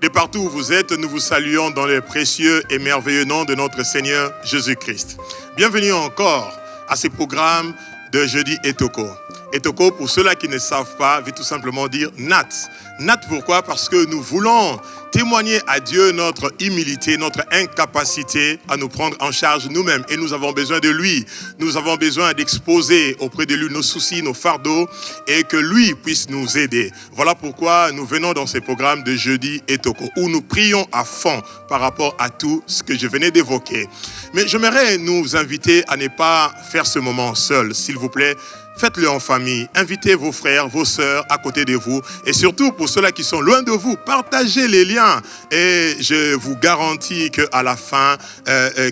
partout où vous êtes, nous vous saluons dans le précieux et merveilleux nom de notre Seigneur Jésus-Christ. Bienvenue encore à ce programme de Jeudi Etoko. Etoko, pour ceux-là qui ne savent pas, veut tout simplement dire Nat. Nat, pourquoi? Parce que nous voulons témoigner à Dieu notre humilité, notre incapacité à nous prendre en charge nous-mêmes. Et nous avons besoin de lui. Nous avons besoin d'exposer auprès de lui nos soucis, nos fardeaux, et que lui puisse nous aider. Voilà pourquoi nous venons dans ce programme de Jeudi Etoko, où nous prions à fond par rapport à tout ce que je venais d'évoquer. Mais j'aimerais nous inviter à ne pas faire ce moment seul, s'il vous plaît. Faites-le en famille, invitez vos frères, vos sœurs à côté de vous. Et surtout, pour ceux-là qui sont loin de vous, partagez les liens. Et je vous garantis qu'à la fin,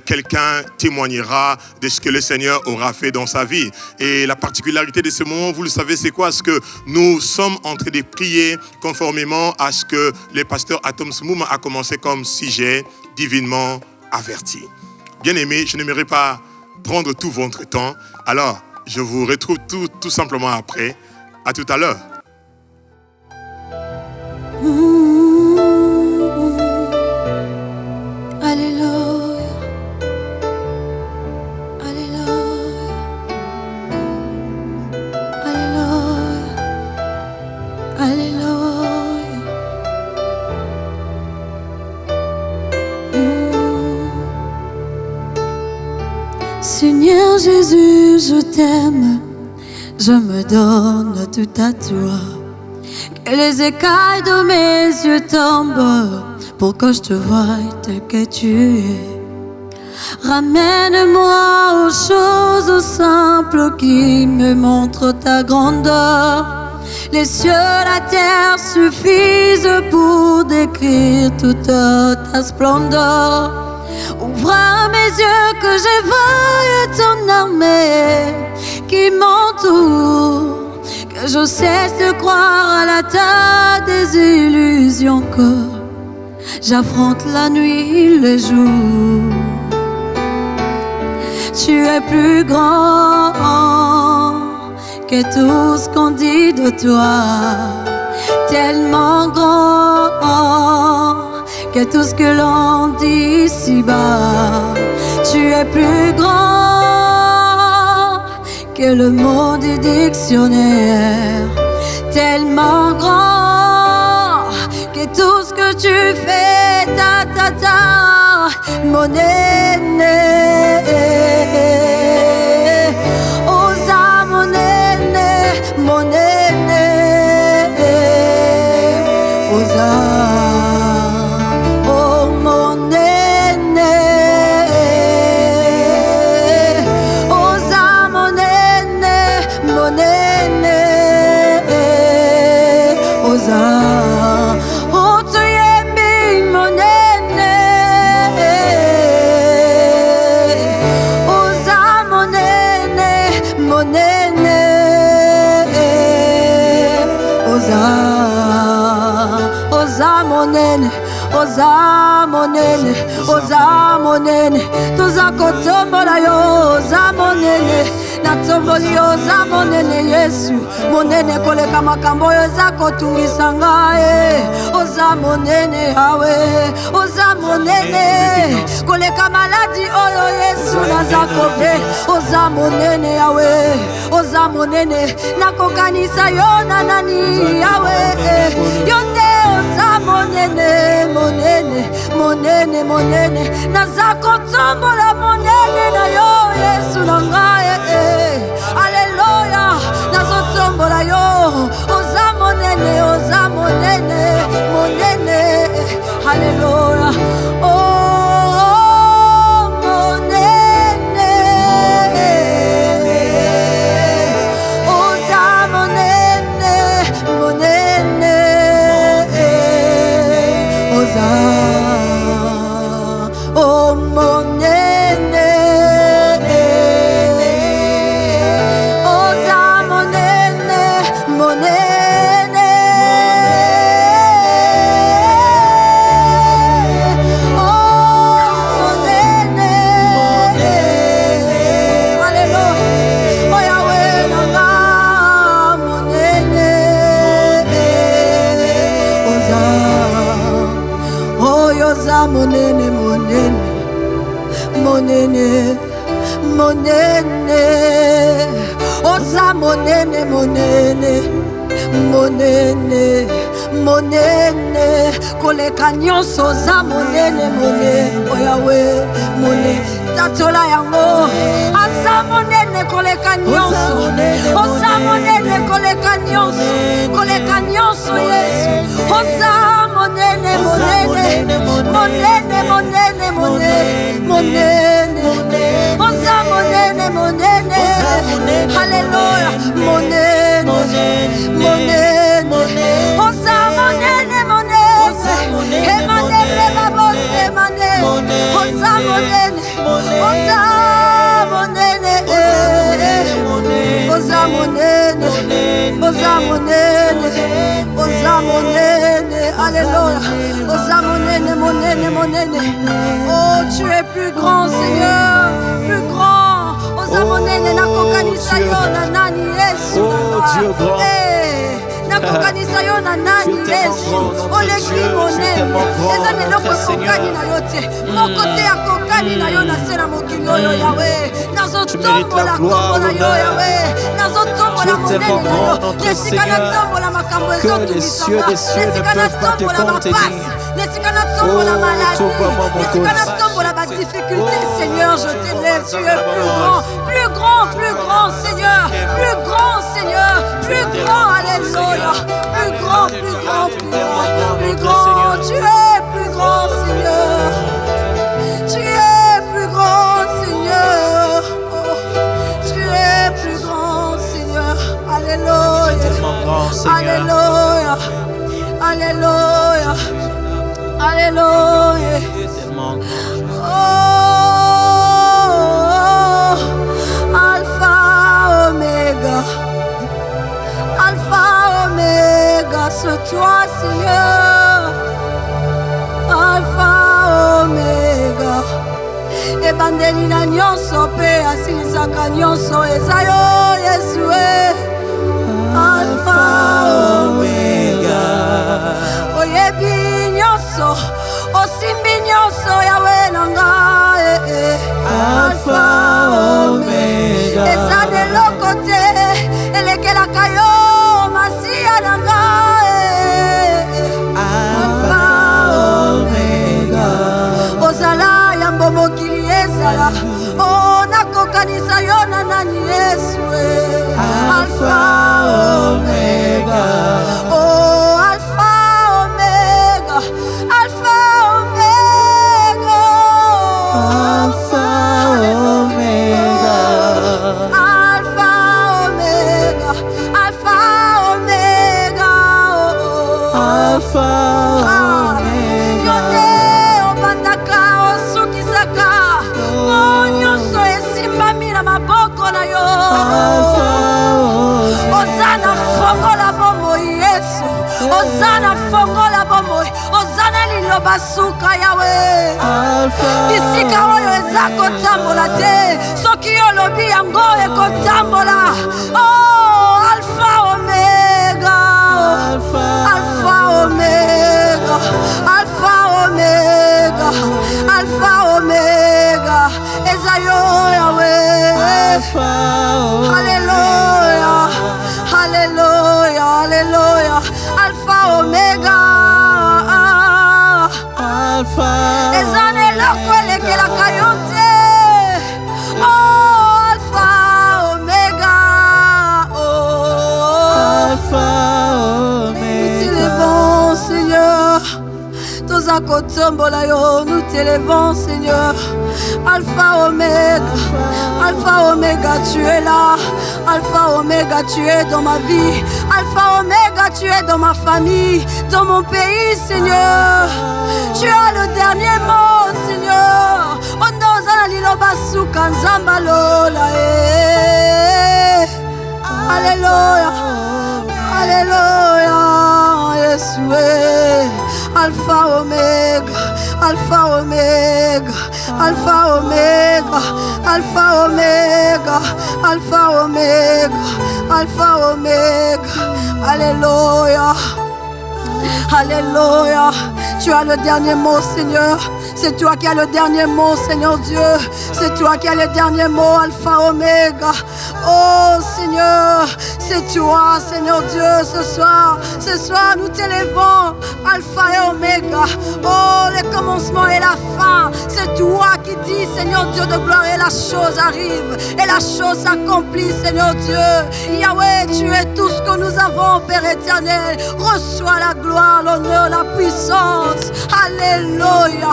quelqu'un témoignera de ce que le Seigneur aura fait dans sa vie. Et la particularité de ce moment, vous le savez, c'est quoi? C'est que nous sommes en train de prier conformément à ce que le pasteur Atom Smoum a commencé comme sujet divinement averti. Bien-aimés, je n'aimerais pas prendre tout votre temps. Alors, je vous retrouve tout simplement après. À tout à l'heure. Alléluia. Alléluia. Alléluia. Alléluia. Seigneur Jésus, je t'aime, je me donne tout à toi. Que les écailles de mes yeux tombent pour que je te voie tel que tu es. Ramène-moi aux choses simples qui me montrent ta grandeur. Les cieux, la terre suffisent pour décrire toute ta splendeur. Ouvre mes yeux que je voie ton armée qui m'entoure. Que je cesse de croire à la tas des illusions que j'affronte la nuit, le jour. Tu es plus grand que tout ce qu'on dit de toi. Tellement grand que tout ce que l'on dit ici-bas. Tu es plus grand que le mot du dictionnaire. Tellement grand que tout ce que tu fais, mon aîné. Osa mon aîné, mon aîné. Osa. Oh, tu es mon aîné. Osa mon aîné, mon aîné. Osa mon aîné, osa mon aîné, osa mon aîné. Toza kotombola yo, osa mon aîné. Natomboli oza monene Yesu, monene koleka makambo oza kotungisa ngai. Oza monene awe, oza monene koleka maladi oyo Yesu naza kobe. Oza monene awe, oza monene nakokanisa yo na nani awe. Yo nde oza monene, monene, monene, monene. Naza kotombola monene na yo Yesu na ngai. Alléluia, nazotombola yo. Oza monene, oza monene, monene. Alléluia. Oh, monene. Oza monene, monene. Oza. Oh, monene. oza monene monene monene monene oza monene monene monene monene koleka nyonso oza monene monene oyawe monene tatola yango aza monene koleka nyonso oza monene koleka nyonso Yesu oza monene monene monene monene monene monene oza monene monene haleluya monene monene oza monene monene emanene babose emanene oza monene oza monene oza monene oza monene oza monene haleluya oza monene monene monene oh tu es plus grand Seigneur plus grand oza monene nakokanisa yo na nani Yesu nakokanisa yo na nani Yesu oleki monene eza neloko ekokani na yo te moko te akokani na yo na se na mokili oyo yawe nazotombola kombo na yo yawe nazotombola monene na yo esika natombola makambo ezotumisama esika natombola mapasi esika natombola maladi esika natombola badifficulté Seigneur je t'élève tu es plus grand plus grand plus grand Seigneur plus grand Seigneur plus grand alléluia plus grand plus grand plus grand plus grand tu es plus grand Seigneur tu es plus grand Seigneur oh, tu es plus grand Seigneur alléluia alléluia alléluia alléluia oh Alpha Omega Alpha Omega c'est toi Seigneur Alpha Omega ebandeli na nyonso mpe asilisaka nyonso eza yo Yesu Alpha Omega oyebi nyonso osimbi nyonso yawe na ngai Alpha Omega eza deloko te elekelaka yo masiya na ngai Alpha Omega ozala yambo mokili ezala o nakokanisa yo na nani Yesu Alpha Omega oh Alpha Omega Alpha Omega Alpha Omega Alpha Omega Alpha Omega Alpha Omega obandaka osukisaka nyonso esimbami na maboko na yo ozana fongola bomoi Yesu ozana fongola bomoi ozana liloba suka yawe bisika oyo eza kotambola te soki olobi yango ekotambola oh Alpha Omega Alpha Omega Alpha Omega Alpha Omega eza yo yawe Hallelujah Hallelujah Hallelujah Alpha Omega Alpha eza neloko elekelaka yo te oh Alpha Omega oh Alpha Omega nous t'élevons Seigneur toza kotombola yo nous t'élevons Seigneur Alpha Omega Alpha Omega tu es là Alpha Omega tu es dans ma vie Alpha Omega tu es dans ma famille dans mon pays Seigneur tu as le dernier mot Seigneur ondoza liloba suka nzamba lola Alléluia Alléluia Yesu Alpha Omega Alpha Omega Alpha Omega Alpha Omega Alpha Omega Alpha Omega Alléluia Alléluia Tu as le dernier mot, Seigneur. C'est toi qui as le dernier mot, Seigneur Dieu. C'est toi qui as le dernier mot, Alpha, Oméga. Oh Seigneur, c'est toi, Seigneur Dieu, ce soir. Ce soir, nous t'élèvons, Alpha et Oméga. Oh, le commencement et la fin. C'est toi qui dis, Seigneur Dieu de gloire, et la chose arrive. Et la chose s'accomplit, Seigneur Dieu. Yahweh, tu es tout ce que nous avons, Père éternel. Reçois la gloire, l'honneur, la puissance. Alléluia,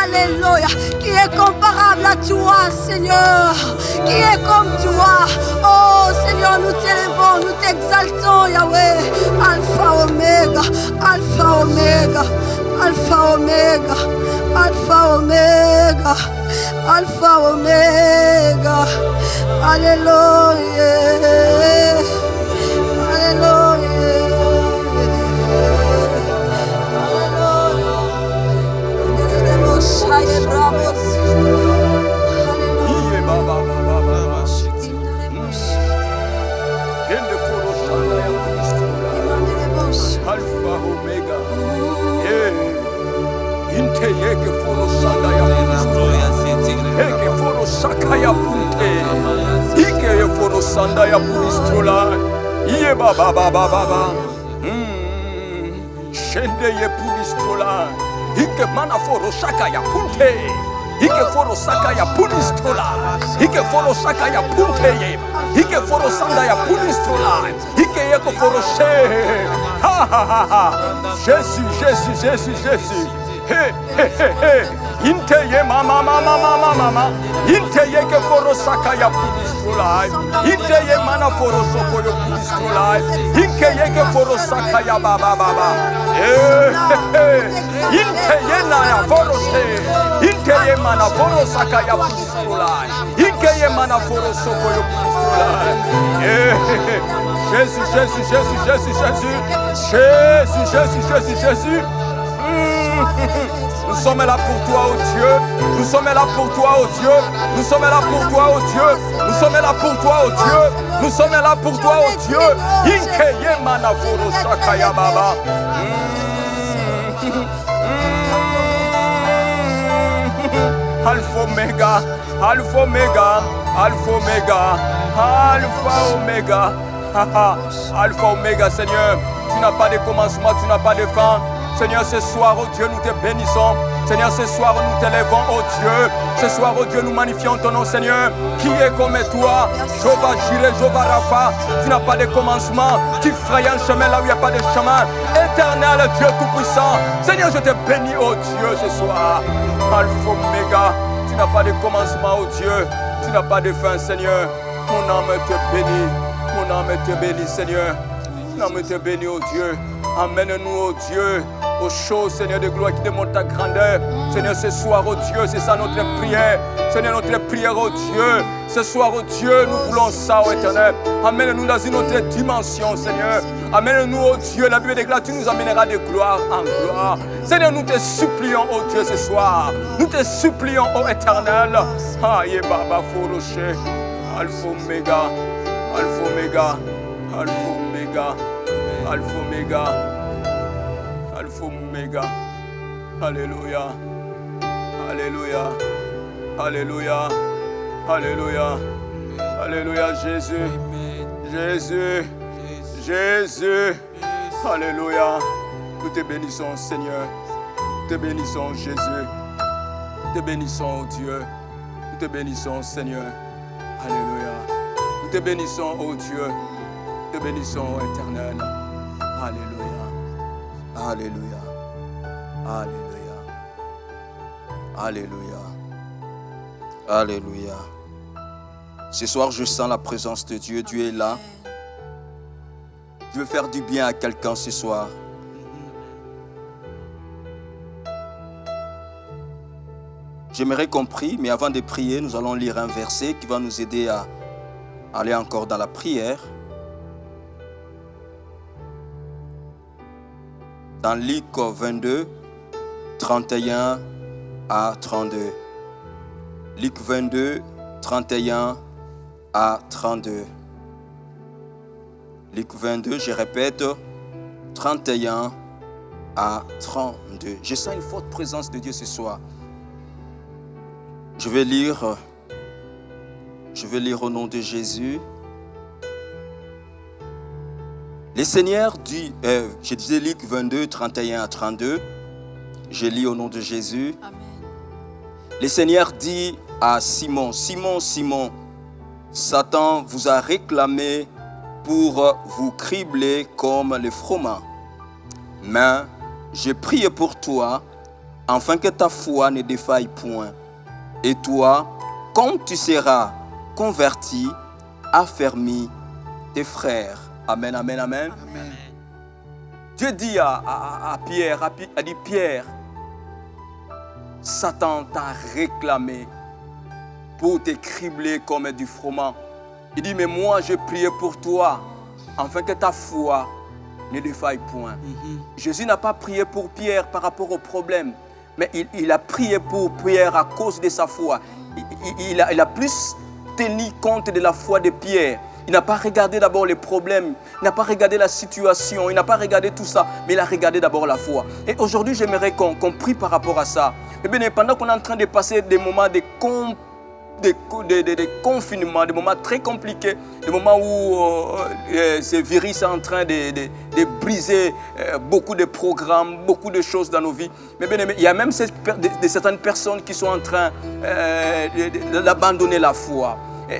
alléluia. Qui est comparable à toi, Seigneur? Qui est comme toi? Oh Seigneur, nous t'élevons, nous t'exaltons, Yahweh. Alpha, Oméga, Alpha, Oméga, Alpha, Oméga, Alpha, Oméga, Alpha, Oméga. Alléluia, alléluia. Alpha Omega, inte yeke foro sanda ya eke foro saka ya punte, ike ye foro sanda ya punistrola, iye baba, shende ye punistrola, ike mana foro saka ya punte, ike foro saka ya punistrola, ike foro saka ya punte ye, ike foro sanda ya punistrola, ike yeko foro she. Jésus. Hey. Inte ye mama. Inte ye ke foro saka ya punistrola. Inte ye mana foro soko yo punistrola. Inte ye ke foro saka ya baba. Inte ye na ya foro se. Inte ye mana foro saka ya punistrola. Inte ye mana foro soko yo punistrola. Jésus. Nous sommes là pour toi, oh Dieu. Nous sommes là pour toi, oh Dieu. Nous sommes là pour toi, oh Dieu. Nous sommes là pour toi, oh Dieu. Nous sommes là pour toi, oh Dieu. Inke yemana foro shakaya baba. Alpha Omega, Alpha Omega, Alpha Omega, Alpha Omega. Alpha Omega, Seigneur. Tu n'as pas de commencement, tu n'as pas de fin. Seigneur, ce soir, oh Dieu, nous te bénissons. Seigneur, ce soir, nous t'élèvons, oh Dieu. Ce soir, oh Dieu, nous magnifions ton nom, Seigneur. Qui est comme toi? Jéhovah Jireh, Jéhovah Rapha. Tu n'as pas de commencement. Tu frayes un chemin là où il n'y a pas de chemin. Éternel Dieu Tout-Puissant. Seigneur, je te bénis, oh Dieu, ce soir. Alpha Omega. Tu n'as pas de commencement, oh Dieu. Tu n'as pas de fin, Seigneur. Mon âme te bénit. Mon âme te bénit, Seigneur. Mon âme te bénit, oh Dieu. Amène-nous, oh Dieu, aux choses, Seigneur de gloire, qui démontrent ta grandeur. Seigneur, ce soir, oh Dieu, c'est ça notre prière. Seigneur, notre prière, oh Dieu. Ce soir, oh Dieu, nous voulons ça, oh Éternel. Amène-nous dans une autre dimension, Seigneur. Amène-nous, oh Dieu, la Bible déclare, tu nous amèneras de gloire en gloire. Seigneur, nous te supplions, oh Dieu, ce soir. Nous te supplions, oh Éternel. Aïe, Baba, Foroché. Alpha Omega, Alpha Omega, Alpha Omega, Alpha Omega, Alpha Omega. Alléluia, Alléluia, Alléluia, Alléluia, Alléluia, Jésus, Alléluia. Nous te bénissons, Seigneur. Nous te bénissons, Jésus. Nous te bénissons, oh Dieu. Nous te bénissons, Seigneur. Alléluia. Nous te bénissons, oh Dieu. Nous te bénissons, oh Éternel. Alléluia. Alléluia. Alléluia. Alléluia. Alléluia. Ce soir, je sens la présence de Dieu. Dieu est là. Dieu veut faire du bien à quelqu'un ce soir. J'aimerais qu'on prie, mais avant de prier, nous allons lire un verset qui va nous aider à aller encore dans la prière. Dans Luc 22, 31 à 32. Luc 22, 31 à 32. Luc 22, je répète, 31 à 32. Je sens une forte présence de Dieu ce soir. Je vais lire au nom de Jésus. Le Seigneur dit, je disais Luc 22, 31 à 32. Je lis au nom de Jésus. Amen. Le Seigneur dit à Simon, Simon, Simon, Satan vous a réclamé pour vous cribler comme le froment. Mais j'ai prié pour toi, afin que ta foi ne défaille point. Et toi, quand tu seras converti, affermis tes frères. Amen, amen, amen. Amen. Dieu dit à Pierre, a dit Pierre, Satan t'a réclamé pour te cribler comme du froment. Il dit, mais moi je priais pour toi, afin que ta foi ne défaille point. Jésus n'a pas prié pour Pierre par rapport au problème, mais il a prié pour Pierre à cause de sa foi. Il a plus tenu compte de la foi de Pierre. Il n'a pas regardé d'abord les problèmes, il n'a pas regardé la situation, il n'a pas regardé tout ça, mais il a regardé d'abord la foi. Et aujourd'hui, j'aimerais qu'on prie par rapport à ça. Et bien, pendant qu'on est en train de passer des moments de confinement, des moments très compliqués, des moments où ce virus est en train de briser beaucoup de programmes, beaucoup de choses dans nos vies. Mais bien, il y a même certaines personnes qui sont en train d'abandonner la foi.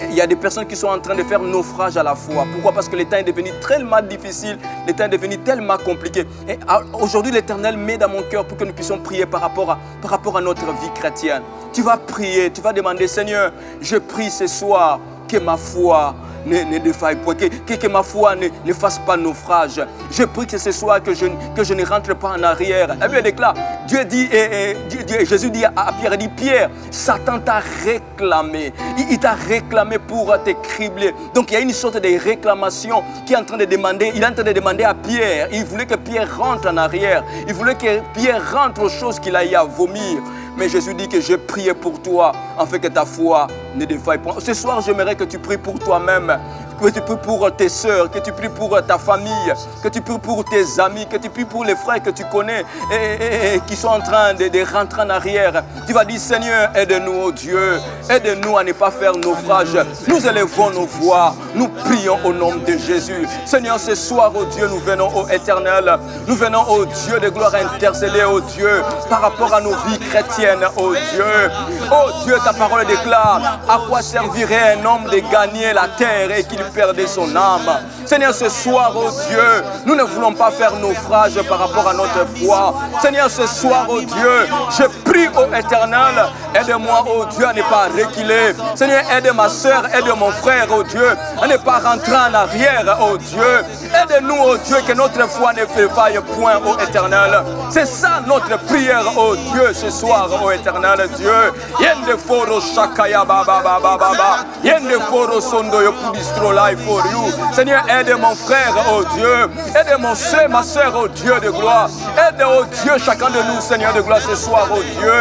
Il y a des personnes qui sont en train de faire naufrage à la foi. Pourquoi? Parce que le temps est devenu tellement difficile, le temps est devenu tellement compliqué. Et aujourd'hui, l'Éternel met dans mon cœur pour que nous puissions prier par rapport à notre vie chrétienne. Tu vas prier, tu vas demander, Seigneur, je prie ce soir que ma foi ne défaille point, que ma foi ne fasse pas naufrage. Je prie que ce soir que je ne rentre pas en arrière. Et bien, déclare, Dieu dit, Jésus dit à Pierre, il dit, Pierre, Satan t'a réclamé. Il t'a réclamé pour te cribler. Donc il y a une sorte de réclamation qui est en train de demander, il est en train de demander à Pierre. Il voulait que Pierre rentre en arrière. Il voulait que Pierre rentre aux choses qu'il a eu à vomir. Mais Jésus dit que je priais pour toi, afin que ta foi ne défaille pas. Ce soir, j'aimerais que tu pries pour toi-même, que tu pries pour tes soeurs, que tu pries pour ta famille, que tu pries pour tes amis, que tu pries pour les frères que tu connais et qui sont en train de rentrer en arrière. Tu vas dire, Seigneur, aide-nous, oh Dieu, aide-nous à ne pas faire naufrage. Nous élevons nos voix, nous prions au nom de Jésus. Seigneur, ce soir, oh Dieu, nous venons au Éternel, nous venons au Dieu de gloire intercéder, oh Dieu, par rapport à nos vies chrétiennes, oh Dieu. Oh Dieu, ta parole déclare, à quoi servirait un homme de gagner la terre et qu'il perdait son âme? Seigneur, ce soir, oh Dieu, nous ne voulons pas faire naufrage par rapport à notre foi. Seigneur, ce soir, oh Dieu, je prie au Éternel, aide-moi, oh Dieu, à ne pas reculer. Seigneur, aide ma soeur, aide mon frère, oh Dieu, à ne pas rentrer en arrière, oh Dieu. Aide-nous, oh Dieu, que notre foi ne faille point, oh Éternel. C'est ça notre prière, oh Dieu, ce soir, oh Éternel Dieu. Yende foro shakaya baba baba baba. Yende foro sondo yo pudistro life for you. Seigneur, aide mon frère, oh Dieu. Aide mon soeur, ma soeur, oh Dieu de gloire. Aide, oh Dieu, chacun de nous, Seigneur de gloire, ce soir, oh Dieu.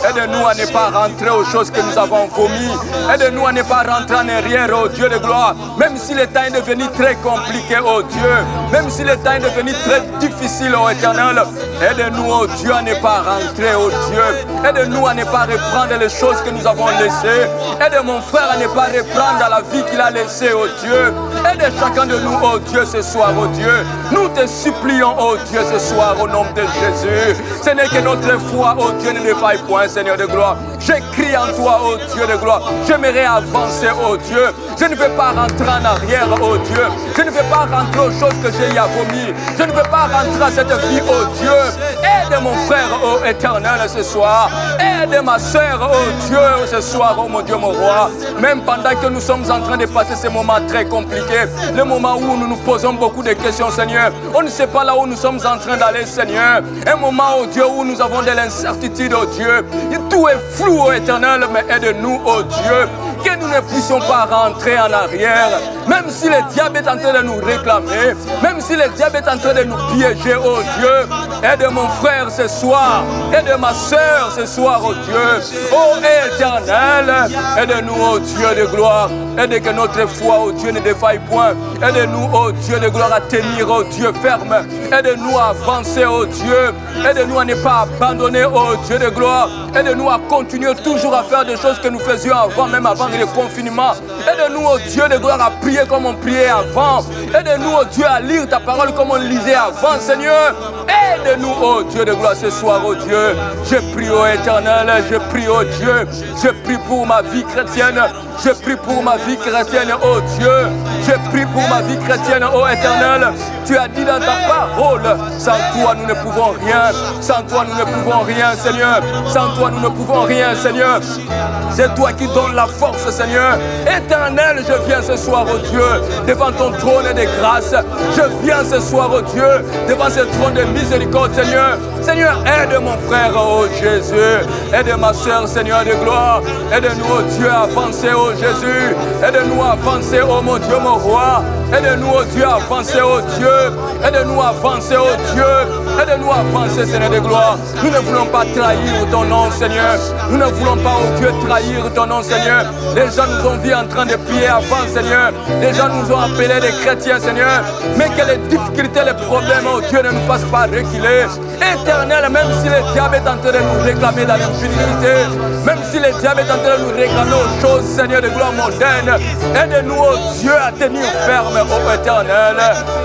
Aide-nous à ne pas rentrer aux choses que nous avons vomies. Aide-nous à ne pas rentrer en arrière, oh Dieu de gloire. Même si le temps est devenu très compliqué, oh Dieu. Même si le temps est devenu très difficile, oh Éternel. Aide-nous, oh Dieu, à ne pas rentrer, oh Dieu. Aide-nous à ne pas reprendre les choses que nous avons laissées. Aide mon frère à ne pas reprendre la vie qu'il a laissée, oh Dieu. Aide chacun de nous, oh Dieu, ce soir, oh Dieu. Nous te supplions, oh Dieu, ce soir, au nom de Jésus. Ce n'est que notre foi, oh Dieu, ne défaille point, Seigneur de gloire. J'écris en toi, oh Dieu de gloire. J'aimerais avancer, oh Dieu. Je ne veux pas rentrer en arrière, oh Dieu. Je ne veux pas rentrer aux choses que j'ai eu à vomir. Je ne veux pas rentrer à cette vie, oh Dieu. Aide mon frère, oh Éternel, ce soir. Aide ma soeur, oh Dieu, ce soir, oh mon Dieu, mon roi. Même pendant que nous sommes en train de passer ces moments très compliqués, le moment où nous nous posons beaucoup de questions, Seigneur. On ne sait pas là où nous sommes en train d'aller, Seigneur. Un moment, oh Dieu, où nous avons de l'incertitude, oh Dieu. Et tout est flou, oh Éternel, mais aide-nous, oh Dieu. que nous ne puissions pas rentrer en arrière. Même si le diable est en train de nous réclamer, même si le diable est en train de nous piéger, oh Dieu, aide mon frère ce soir, aide ma soeur ce soir, oh Dieu. Oh Éternel, aide-nous, oh Dieu de gloire, aide que notre foi, oh Dieu, ne défaille point. Aide-nous, oh Dieu de gloire, à tenir, oh Dieu, ferme. Aide-nous à avancer, oh Dieu. Aide-nous à ne pas abandonner, oh Dieu de gloire. Aide-nous à continuer toujours à faire des choses que nous faisions avant, même avant le confinement. Aide-nous, oh Dieu de gloire, à prier comme on priait avant. Aide-nous, oh Dieu, à lire ta parole comme on lisait avant, Seigneur. Aide-nous, oh Dieu de gloire, ce soir, oh Dieu. Je prie, oh Éternel, je prie, oh Dieu. Je prie pour ma vie chrétienne. Je prie pour ma vie chrétienne, oh Dieu. Je prie pour ma vie chrétienne, oh Éternel. Tu as dit dans ta parole, sans toi nous ne pouvons rien. Sans toi nous ne pouvons rien, Seigneur. Sans toi nous ne pouvons rien, Seigneur. C'est toi qui donnes la force, Seigneur. Éternel, je viens ce soir, oh Dieu, devant ton trône de grâce. Je viens ce soir, oh Dieu, devant ce trône de miséricorde, Seigneur. Seigneur, aide mon frère, oh Jésus. Aide ma soeur, Seigneur de gloire. Aide-nous, oh Dieu, à avancer, oh Jésus. Aide-nous à avancer, oh mon Dieu, mon roi. Aide-nous, oh Dieu, à avancer, oh Dieu. Aide-nous à avancer, oh Dieu. Aide-nous à avancer, Seigneur de gloire. Nous ne voulons pas trahir ton nom, Seigneur. Nous ne voulons pas, oh Dieu, trahir ton nom, Seigneur. Les gens nous ont vus en train de prier avant, Seigneur. Les gens nous ont appelés des chrétiens, Seigneur. Mais que les difficultés, les problèmes, oh Dieu, ne nous fassent pas reculer. Éternel, même si le diable est en train de nous réclamer dans l'infinité, même si le diable est en train de nous réclamer aux choses, Seigneur de gloire mondaine, aide-nous, oh Dieu, à tenir ferme, oh Éternel,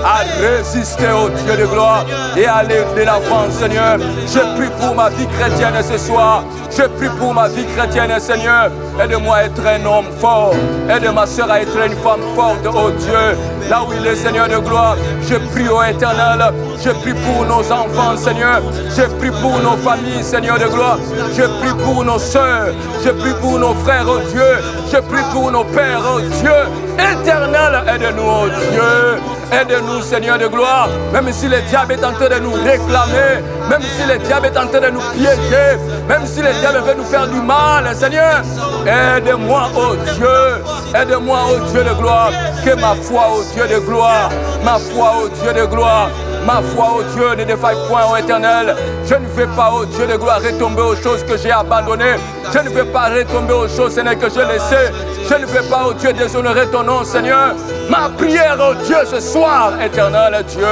à résister, oh Dieu de gloire, et à aller de l'avant, Seigneur. Je prie pour ma vie chrétienne ce soir. Je prie pour ma vie chrétienne, Seigneur. Aide-moi à être un homme fort. Aide ma soeur à être une femme forte, oh Dieu. Là où il est, Seigneur de gloire, je prie, oh Éternel. Je prie pour nos enfants, Seigneur. Je prie pour nos familles, Seigneur de gloire. Je prie pour nos soeurs. Je prie pour nos frères, oh Dieu. Je prie pour nos pères, oh Dieu. Éternel, aide-nous, oh Dieu. Aide-nous, Seigneur de gloire. Même si le diable est en train de nous réclamer, même si le diable est en train de nous piéger, même si le diable veut nous faire du mal, Seigneur, aide-moi, oh Dieu. Aide-moi, oh Dieu de gloire. Que ma foi, oh Dieu de gloire, ma foi, oh Dieu de gloire, ma foi, oh Dieu, ne défaille point, oh Éternel. Je ne vais pas, oh Dieu de gloire, retomber aux choses que j'ai abandonnées. Je ne vais pas retomber aux choses, Seigneur, que j'ai laissées. Je ne vais pas, oh Dieu, déshonorer ton nom, Seigneur. Ma prière, oh Dieu, ce soir, Éternel Dieu,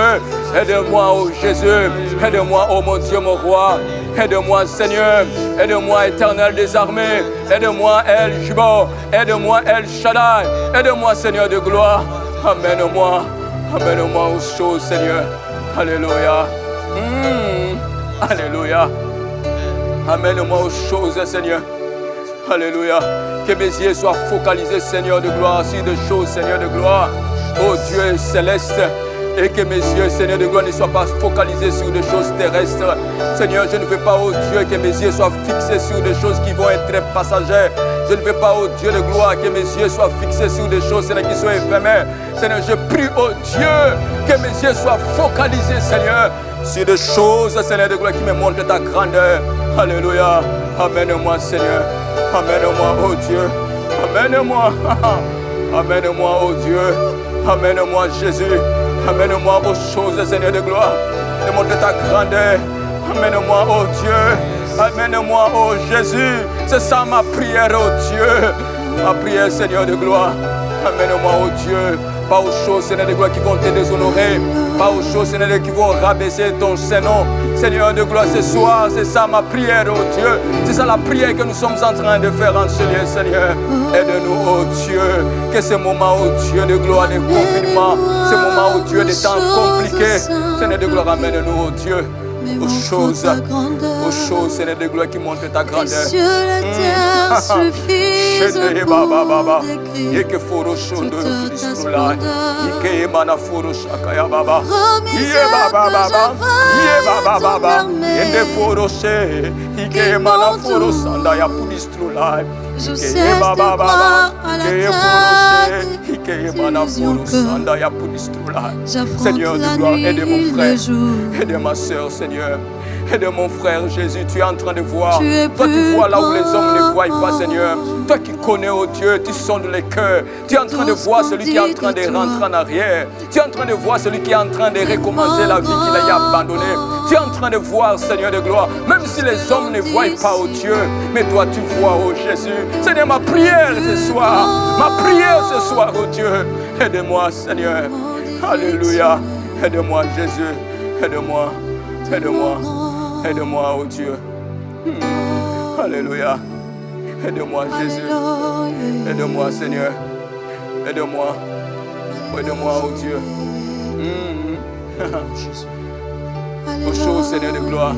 aide-moi, oh Jésus. Aide-moi, oh mon Dieu, mon roi. Aide-moi, Seigneur. Aide-moi, Éternel des armées. Aide-moi, El Jibor. Aide-moi, El Shaddai. Aide-moi, Seigneur de gloire. Amène-moi. Amène-moi aux choses, Seigneur. Alléluia. Alléluia. Amène-moi aux choses, Seigneur. Alléluia. Que mes yeux soient focalisés, Seigneur de gloire, sur des choses, Seigneur de gloire. Oh Dieu céleste. Et que mes yeux, Seigneur de gloire, ne soient pas focalisés sur des choses terrestres. Seigneur, je ne veux pas, oh Dieu, que mes yeux soient fixés sur des choses qui vont être passagères. Je ne veux pas, oh Dieu de gloire, que mes yeux soient fixés sur des choses, Seigneur, qui sont éphémères. Seigneur, je prie, oh Dieu, que mes yeux soient focalisés, Seigneur, sur des choses, Seigneur de gloire, qui me montrent ta grandeur. Alléluia. Amène-moi, Seigneur. Amène-moi, oh Dieu. Amène-moi. Amène-moi, oh Dieu. Amène-moi, Jésus. Amène-moi aux choses, Seigneur de gloire. Démontre ta grandeur. Amène-moi, oh Dieu. Amène-moi, oh Jésus. C'est ça ma prière, oh Dieu. Ma prière, Seigneur de gloire. Amène-moi, oh Dieu. Pas aux choses, Seigneur de gloire, qui vont te déshonorer. Pas aux choses, Seigneur, qui vont rabaisser ton Saint-Nom. Seigneur de gloire, ce soir, c'est ça ma prière, oh Dieu. C'est ça la prière que nous sommes en train de faire en ce lieu, Seigneur. Aide-nous, oh Dieu. Que ce moment, oh Dieu, de gloire, de confinement, ce moment, oh Dieu, de temps compliqués, Seigneur de gloire, amène-nous, oh Dieu, aux choses, Seigneur de gloire, qui montrent ta grandeur. Sur la terre suffisent pour décrire toute ta splendeur. Je cesse de croire à la terre Seigneur de gloire, aide mon frère, aide ma soeur, Seigneur. Aide mon frère Jésus, tu es en train de voir. Tu es Toi, tu plus vois là où les hommes ne voient pas, grand. Seigneur. Toi qui connais, oh Dieu, tu sondes les cœurs. Tu es en train de voir celui qui est en train de rentrer en arrière. Tu es en train de voir celui qui est en train de recommencer la vie qu'il a abandonnée. Tu es en train de voir, Seigneur de gloire, même si les hommes ne voient pas, oh Dieu, mais toi tu vois, oh Jésus. Seigneur, ma prière ce soir, oh Dieu, aide-moi, Seigneur. Alléluia. Aide-moi, Jésus. Aide-moi. Aide-moi. Aide-moi, oh Dieu. Alléluia. Aide-moi, Jésus. Aide-moi, Seigneur. Aide-moi. Aide-moi, oh Dieu. Aux choses, Seigneur de gloire.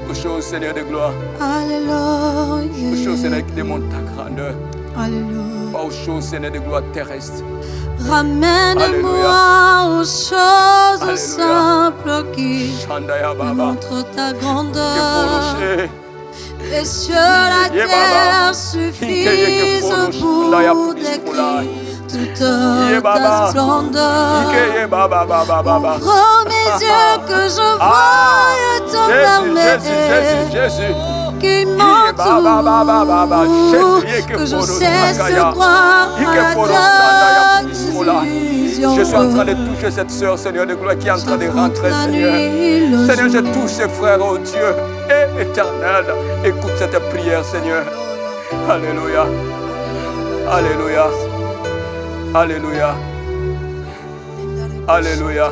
Aux choses, Seigneur de gloire. Alléluia. Aux choses, Seigneur, qui démontrent ta grandeur. Alléluia. Pas aux choses, Seigneur de gloire terrestre. Ramène-moi aux choses Alléluia. simples qui Shandaya Baba. montrent ta grandeur. Keforoche. Les cieux, la Ye Baba. terre suffisent pour décrire toute Ye Baba. ta splendeur. Ike Ye Baba Baba Baba. Ouvre mes yeux que je voie ton merveille Jésus. qui Baba, Baba, Baba. m'entoure, Jésus, que je Foro cesse Sakaya. de croire Ike Foro à Sandaya ta Puismoula. décision. Je suis en train de toucher cette sœur, Seigneur de gloire, qui est en train de rentrer, La Seigneur. nuit, le Seigneur, je jour. touche ses frères, oh Dieu. Et éternel, écoute cette prière, Seigneur. Alléluia. Alléluia. Alléluia. Alléluia.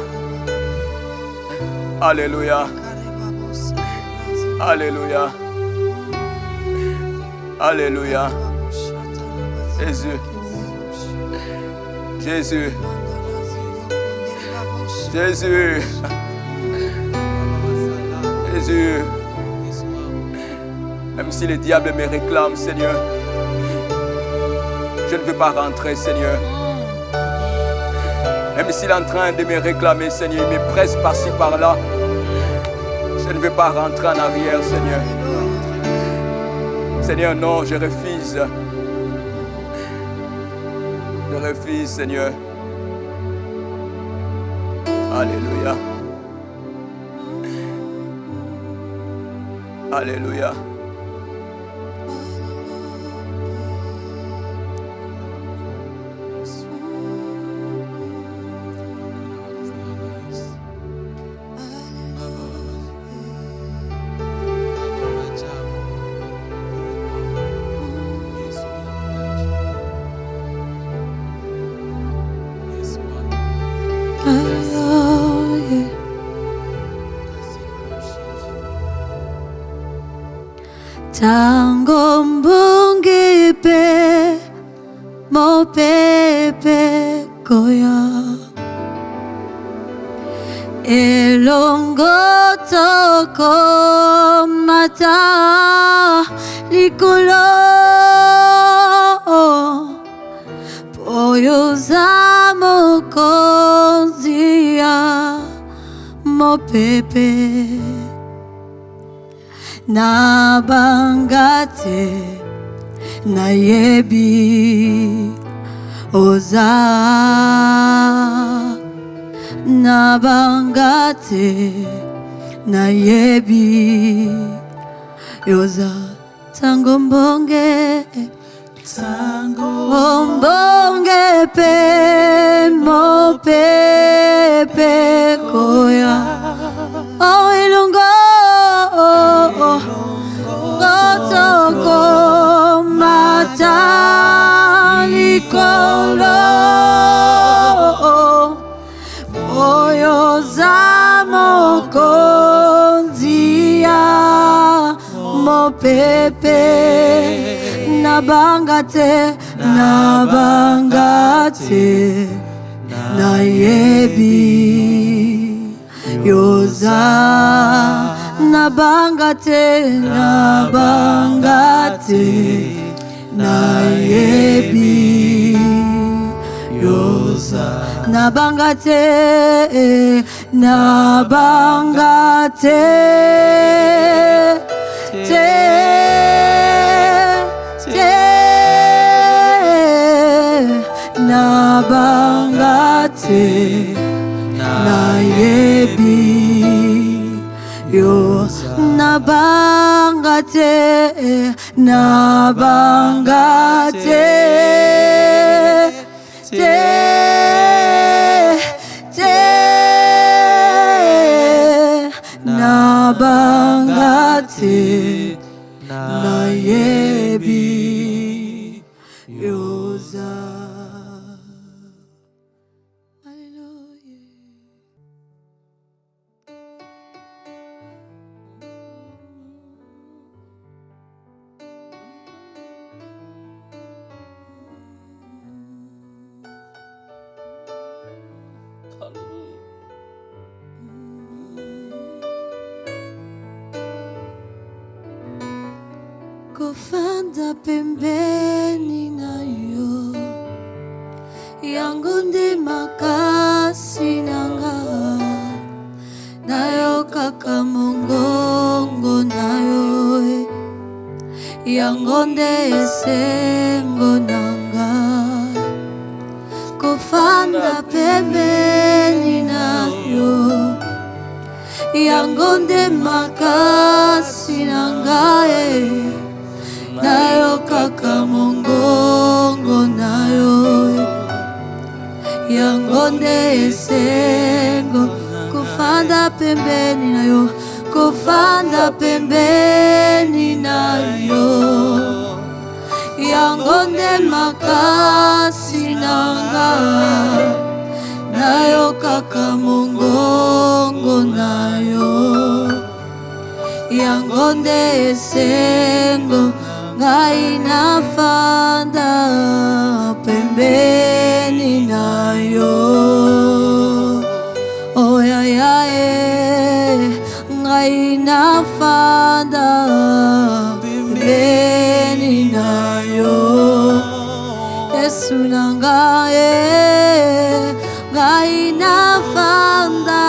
Alléluia. Alléluia. Alléluia. Jésus. Jésus. Jésus. Jésus. Même si le diable me réclame, Seigneur, je ne veux pas rentrer, Seigneur. Même s'il est en train de me réclamer, Seigneur, il me presse par-ci, par-là. Je ne veux pas rentrer en arrière, Seigneur. Seigneur, non, je refuse. Je refuse, Seigneur. Alléluia. Alléluia. Alléluia. Tango mbungi pe mo pepe koya elongo toko mata likolo poyo za mokonzia mo pepe na bangate na yebi oza na bangate na yebi oza tango mbonge mbonge pe mo pepe koya oh ilungo Gotoko mata likolo Oyo zamo konzia mo pepe nabangate na yebi yoza nabangate na yebi yoza nabangate nabangate na yebi nabangate, nabangate, nabangate, nayebi yoza. Hallelujah. Kofanda pembeni na yo, yangu ndi makasi nanga, nayo kaka mongongo nayo, yangu nde esengo nanga. Kofanda pembeni na yo, yangu ndi makasi nanga, nayo kaka mongongo nayo, yango nde esengo. Kofanda pembeni nayo, kofanda pembeni nayo, yango nde makasi nanga, nayo kaka mongongo nayo, yango nde esengo. Ngai nafanda pembeni nayo, oh ya ya ngai nafanda pembeni nayo, Yesu nanga ngai nafanda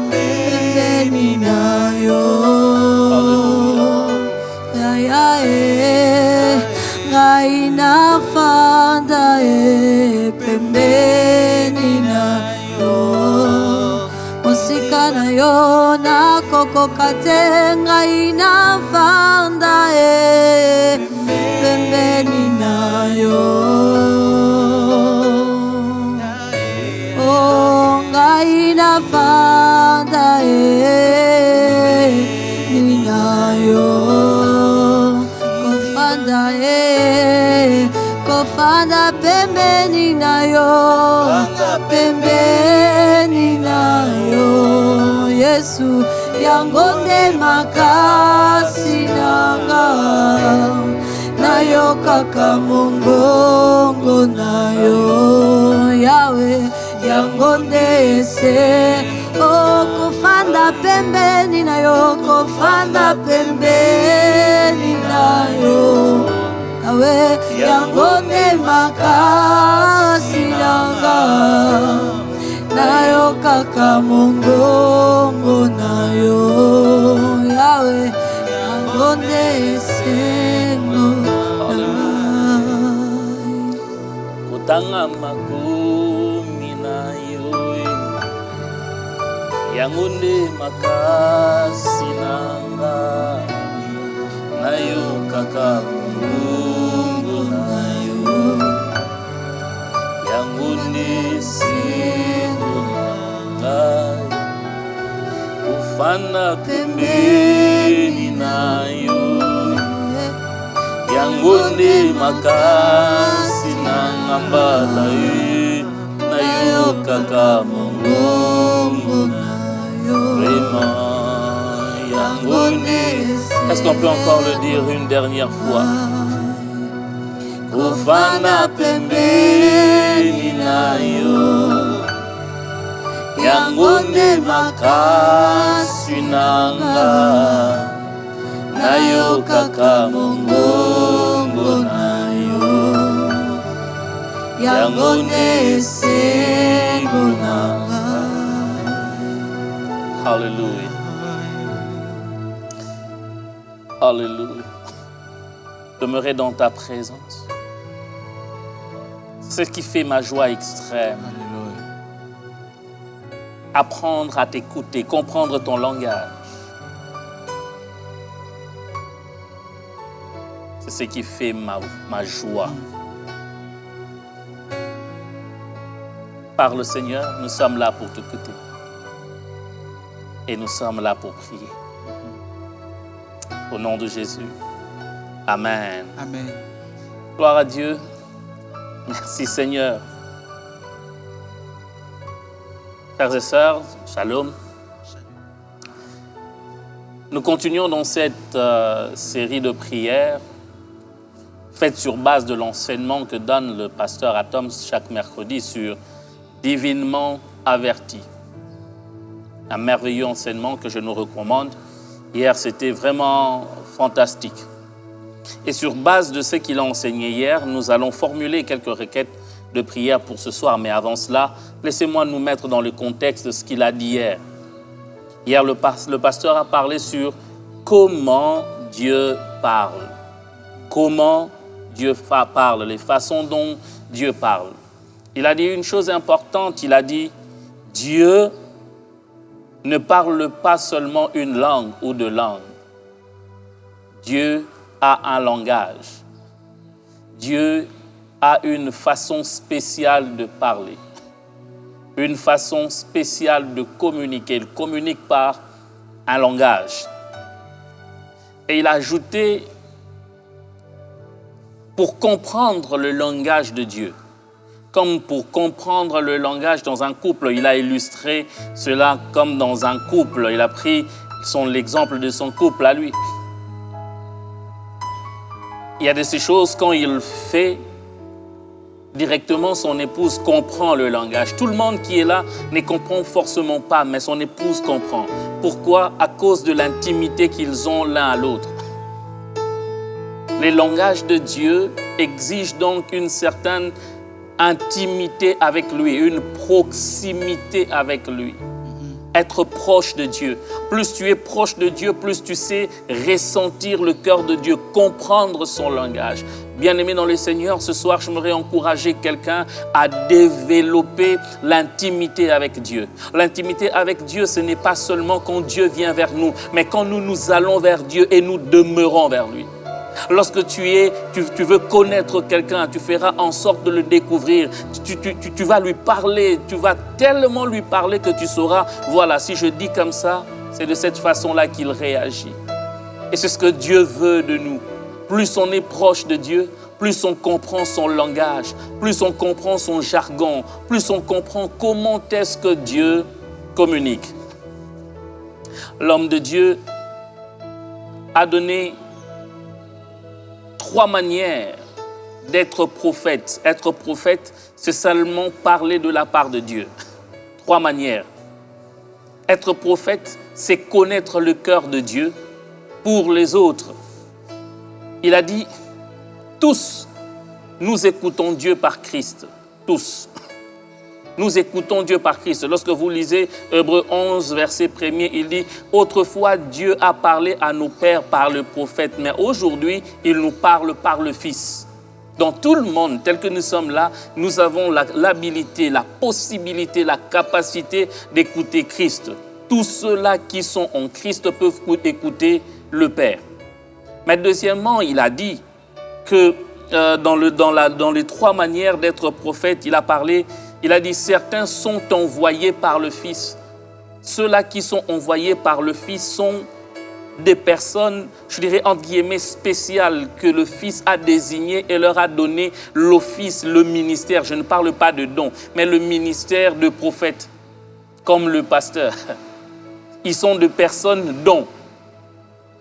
pembeni nayo. Ngai nafanda pembeni nayo, musika nayo nakokoka te. Ngai nafanda pembeni nayo, oh ngai nafanda pembeni nayo. Kofanda pembeni nayo, pembeni nayo, Yesu yango nde makasi nanga, nayo kaka mongongo nayo, Yawe yango nde ese. Oh kofanda pembeni nayo, kofanda pembeni nayo, Yawe yango nde makasi nanga, nayo kaka mongongo nayo, Yawe yango nde esengo nangai. Kotanga makomi nayo, yango nde makasi nanga, nayo kaka mongongo nayo, yango nde esengo nangai. Kofanda pembeni nayo, yango nde makasi nanga mbala nayo kaka mongongo nayo, vraiment yango nde. Est-ce qu'on peut encore le dire une dernière fois? Kofanda pembeni nayo, yango nde makasi nanga, nayo kaka mongongo nayo, yango nde esengo nanga. Hallelujah. Alléluia. Demeurer dans ta présence, c'est ce qui fait ma joie extrême. Alléluia. Apprendre à t'écouter, comprendre ton langage. C'est ce qui fait ma joie. Parle Seigneur, nous sommes là pour t'écouter. Et nous sommes là pour prier. Au nom de Jésus. Amen. Amen. Gloire à Dieu. Merci Seigneur. Frères et sœurs, shalom. Nous continuons dans cette série de prières faites sur base de l'enseignement que donne le pasteur Atoms chaque mercredi sur Divinement averti. Un merveilleux enseignement que je nous recommande. Hier, c'était vraiment fantastique. Et sur base de ce qu'il a enseigné hier, nous allons formuler quelques requêtes de prière pour ce soir. Mais avant cela, laissez-moi nous mettre dans le contexte de ce qu'il a dit hier. Hier, le pasteur a parlé sur comment Dieu parle. Comment Dieu parle, les façons dont Dieu parle. Il a dit une chose importante, il a dit « Dieu ne parle pas seulement une langue ou deux langues. Dieu a un langage. Dieu a une façon spéciale de parler, une façon spéciale de communiquer. Il communique par un langage. » Et il a ajouté, pour comprendre le langage de Dieu, comme pour comprendre le langage dans un couple, il a illustré cela comme dans un couple. Il a pris l'exemple de son couple à lui. Il y a de ces choses, quand il fait, directement son épouse comprend le langage. Tout le monde qui est là ne comprend forcément pas, mais son épouse comprend. Pourquoi? À cause de l'intimité qu'ils ont l'un à l'autre. Les langages de Dieu exigent donc une certaine intimité avec lui, une proximité avec lui. Être proche de Dieu. Plus tu es proche de Dieu, plus tu sais ressentir le cœur de Dieu, comprendre son langage. Bien-aimé dans le Seigneur, ce soir, j'aimerais encourager quelqu'un à développer l'intimité avec Dieu. L'intimité avec Dieu, ce n'est pas seulement quand Dieu vient vers nous, mais quand nous allons vers Dieu et nous demeurons vers lui. Lorsque tu veux connaître quelqu'un, tu feras en sorte de le découvrir. Tu vas lui parler, tu vas tellement lui parler que tu sauras, voilà, si je dis comme ça, c'est de cette façon-là qu'il réagit. Et c'est ce que Dieu veut de nous. Plus on est proche de Dieu, plus on comprend son langage, plus on comprend son jargon, plus on comprend comment est-ce que Dieu communique. L'homme de Dieu a donné 3 manières d'être prophète. Être prophète, c'est seulement parler de la part de Dieu. 3 manières. Être prophète, c'est connaître le cœur de Dieu pour les autres. Il a dit, tous, nous écoutons Dieu par Christ. Tous. Nous écoutons Dieu par Christ. Lorsque vous lisez Hébreux 11, verset 1er, il dit « Autrefois, Dieu a parlé à nos pères par le prophète, mais aujourd'hui, il nous parle par le Fils. » Dans tout le monde, tel que nous sommes là, nous avons l'habilité, la possibilité, la capacité d'écouter Christ. Tous ceux-là qui sont en Christ peuvent écouter le Père. Mais deuxièmement, il a dit que dans les 3 manières d'être prophète, il a dit, certains sont envoyés par le Fils. Ceux-là qui sont envoyés par le Fils sont des personnes, je dirais entre guillemets, spéciales que le Fils a désignées et leur a donné l'office, le ministère. Je ne parle pas de don, mais le ministère de prophète, comme le pasteur. Ils sont des personnes dons.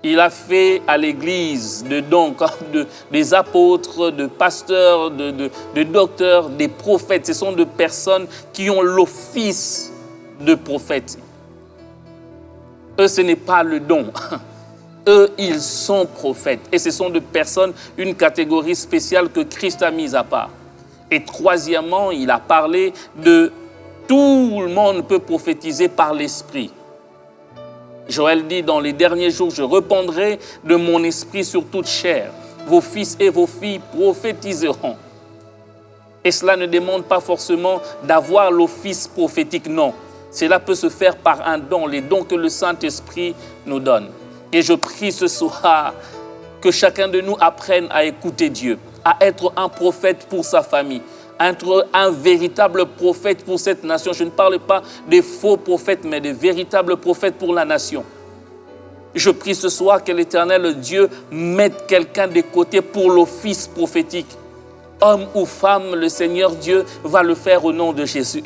Il a fait à l'Église de dons comme des apôtres, de pasteurs, de docteurs, des prophètes. Ce sont des personnes qui ont l'office de prophète. Eux, ce n'est pas le don. Eux, ils sont prophètes. Et ce sont des personnes, une catégorie spéciale que Christ a mise à part. Et troisièmement, il a parlé de tout le monde peut prophétiser par l'Esprit. Joël dit, dans les derniers jours, je répandrai de mon esprit sur toute chair. Vos fils et vos filles prophétiseront. Et cela ne demande pas forcément d'avoir l'office prophétique, non. Cela peut se faire par un don, les dons que le Saint-Esprit nous donne. Et je prie ce soir que chacun de nous apprenne à écouter Dieu, à être un prophète pour sa famille, à être un véritable prophète pour cette nation. Je ne parle pas des faux prophètes, mais des véritables prophètes pour la nation. Je prie ce soir que l'Éternel Dieu mette quelqu'un de côté pour l'office prophétique. Homme ou femme, le Seigneur Dieu va le faire au nom de Jésus.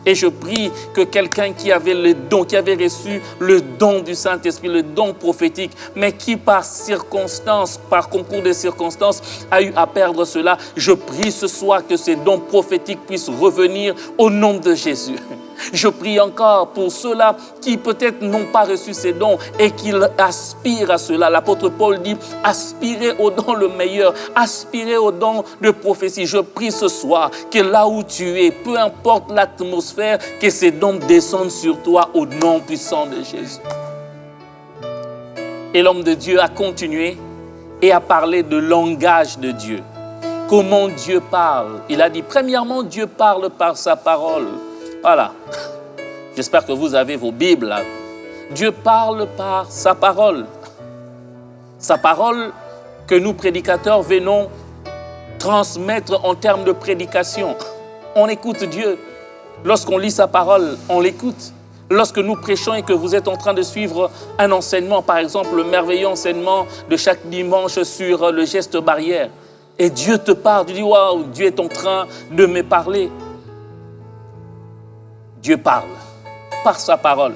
Et je prie que quelqu'un qui avait le don, qui avait reçu le don du Saint-Esprit, le don prophétique, mais qui par circonstance, par concours de circonstances, a eu à perdre cela, je prie ce soir que ces dons prophétiques puissent revenir au nom de Jésus. Je prie encore pour ceux-là qui peut-être n'ont pas reçu ces dons et qui aspirent à cela. L'apôtre Paul dit, aspirez au don le meilleur, aspirez au don de prophétie. Je prie ce soir que là où tu es, peu importe l'atmosphère, que ces dons descendent sur toi au nom puissant de Jésus. Et l'homme de Dieu a continué et a parlé de langage de Dieu. Comment Dieu parle? Il a dit, premièrement, Dieu parle par sa parole. Voilà. J'espère que vous avez vos Bibles là. Dieu parle par sa parole. Sa parole que nous, prédicateurs, venons transmettre en termes de prédication. On écoute Dieu. Lorsqu'on lit sa parole, on l'écoute. Lorsque nous prêchons et que vous êtes en train de suivre un enseignement, par exemple le merveilleux enseignement de chaque dimanche sur le geste barrière, et Dieu te parle, tu dis, waouh, Dieu est en train de me parler. Dieu parle par sa parole.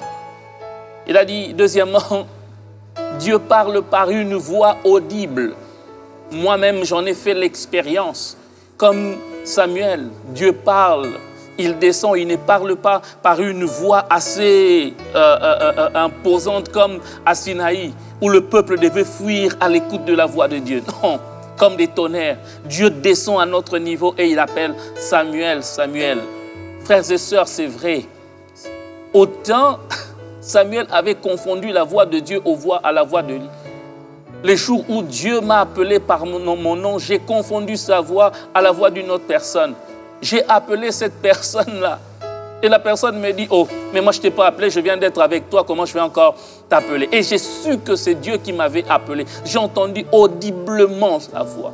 Il a dit, deuxièmement, Dieu parle par une voix audible. Moi-même, j'en ai fait l'expérience. Comme Samuel, Dieu parle, il descend, il ne parle pas par une voix assez imposante comme à Sinaï, où le peuple devait fuir à l'écoute de la voix de Dieu. Non, comme des tonnerres. Dieu descend à notre niveau et il appelle Samuel, Samuel. Frères et sœurs, c'est vrai. Autant Samuel avait confondu la voix de Dieu à la voix de lui. Les jours où Dieu m'a appelé par mon nom, j'ai confondu sa voix à la voix d'une autre personne. J'ai appelé cette personne-là. Et la personne me dit, oh, mais moi je ne t'ai pas appelé, je viens d'être avec toi, comment je vais encore t'appeler? Et j'ai su que c'est Dieu qui m'avait appelé. J'ai entendu audiblement sa voix.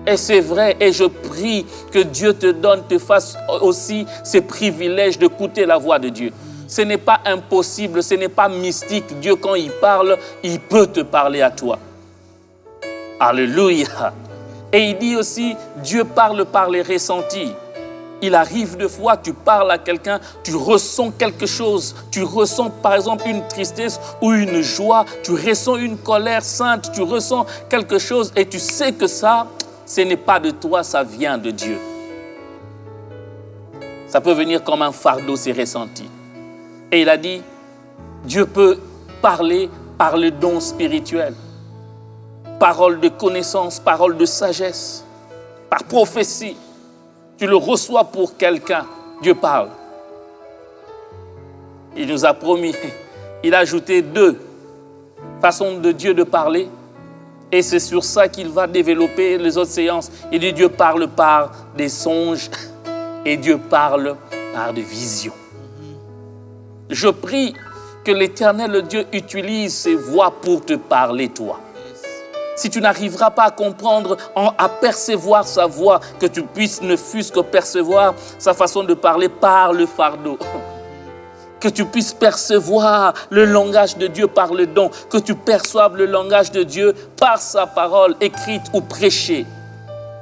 Et c'est vrai, et je prie que Dieu te fasse aussi ces privilèges d'écouter la voix de Dieu. Ce n'est pas impossible, ce n'est pas mystique. Dieu, quand il parle, il peut te parler à toi. Alléluia. Et il dit aussi, Dieu parle par les ressentis. Il arrive des fois, tu parles à quelqu'un, tu ressens quelque chose. Tu ressens par exemple une tristesse ou une joie. Tu ressens une colère sainte, tu ressens quelque chose et tu sais que ça, ce n'est pas de toi, ça vient de Dieu. Ça peut venir comme un fardeau, c'est ressenti. Et il a dit, Dieu peut parler par le don spirituel. Parole de connaissance, parole de sagesse, par prophétie. Tu le reçois pour quelqu'un, Dieu parle. Il nous a promis, il a ajouté 2 façons de Dieu de parler. Et c'est sur ça qu'il va développer les autres séances. Il dit, Dieu parle par des songes et Dieu parle par des visions. Je prie que l'Éternel Dieu utilise ses voix pour te parler, toi. Si tu n'arriveras pas à comprendre, à percevoir sa voix, que tu puisses ne fût-ce que percevoir sa façon de parler par le fardeau. Que tu puisses percevoir le langage de Dieu par le don. Que tu perçoives le langage de Dieu par sa parole écrite ou prêchée.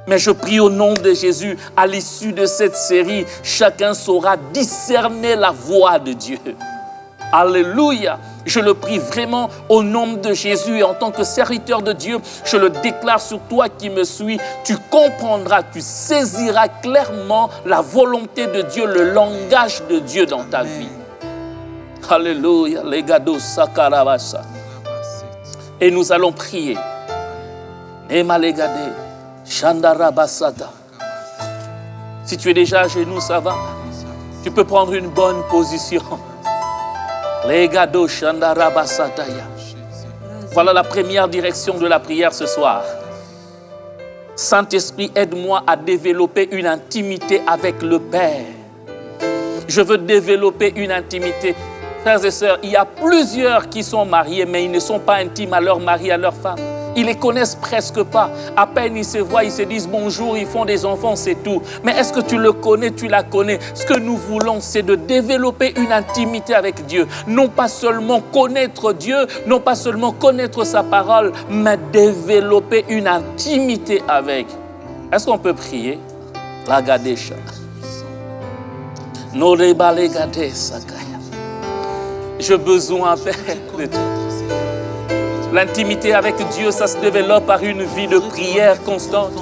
Mais je prie au nom de Jésus, à l'issue de cette série, chacun saura discerner la voix de Dieu. Alléluia! Je le prie vraiment au nom de Jésus et en tant que serviteur de Dieu, je le déclare sur toi qui me suis. Tu comprendras, tu saisiras clairement la volonté de Dieu, le langage de Dieu dans ta vie. Alléluia! Legado sakarabasa. Et nous allons prier. Ema legade. Shandarabasata. Si tu es déjà à genoux, ça va. Tu peux prendre une bonne position. Legado Shandarabasataya. Voilà la première direction de la prière ce soir. Saint-Esprit, aide-moi à développer une intimité avec le Père. Je veux développer une intimité. Frères et sœurs, il y a plusieurs qui sont mariés, mais ils ne sont pas intimes à leur mari, à leur femme. Ils les connaissent presque pas. À peine ils se voient, ils se disent bonjour, ils font des enfants, c'est tout. Mais est-ce que tu le connais, tu la connais? Ce que nous voulons, c'est de développer une intimité avec Dieu. Non pas seulement connaître Dieu, non pas seulement connaître sa parole, mais développer une intimité avec. Est-ce qu'on peut prier? La Gadesha. J'ai besoin, Père, de Dieu. L'intimité avec Dieu, ça se développe par une vie de prière constante,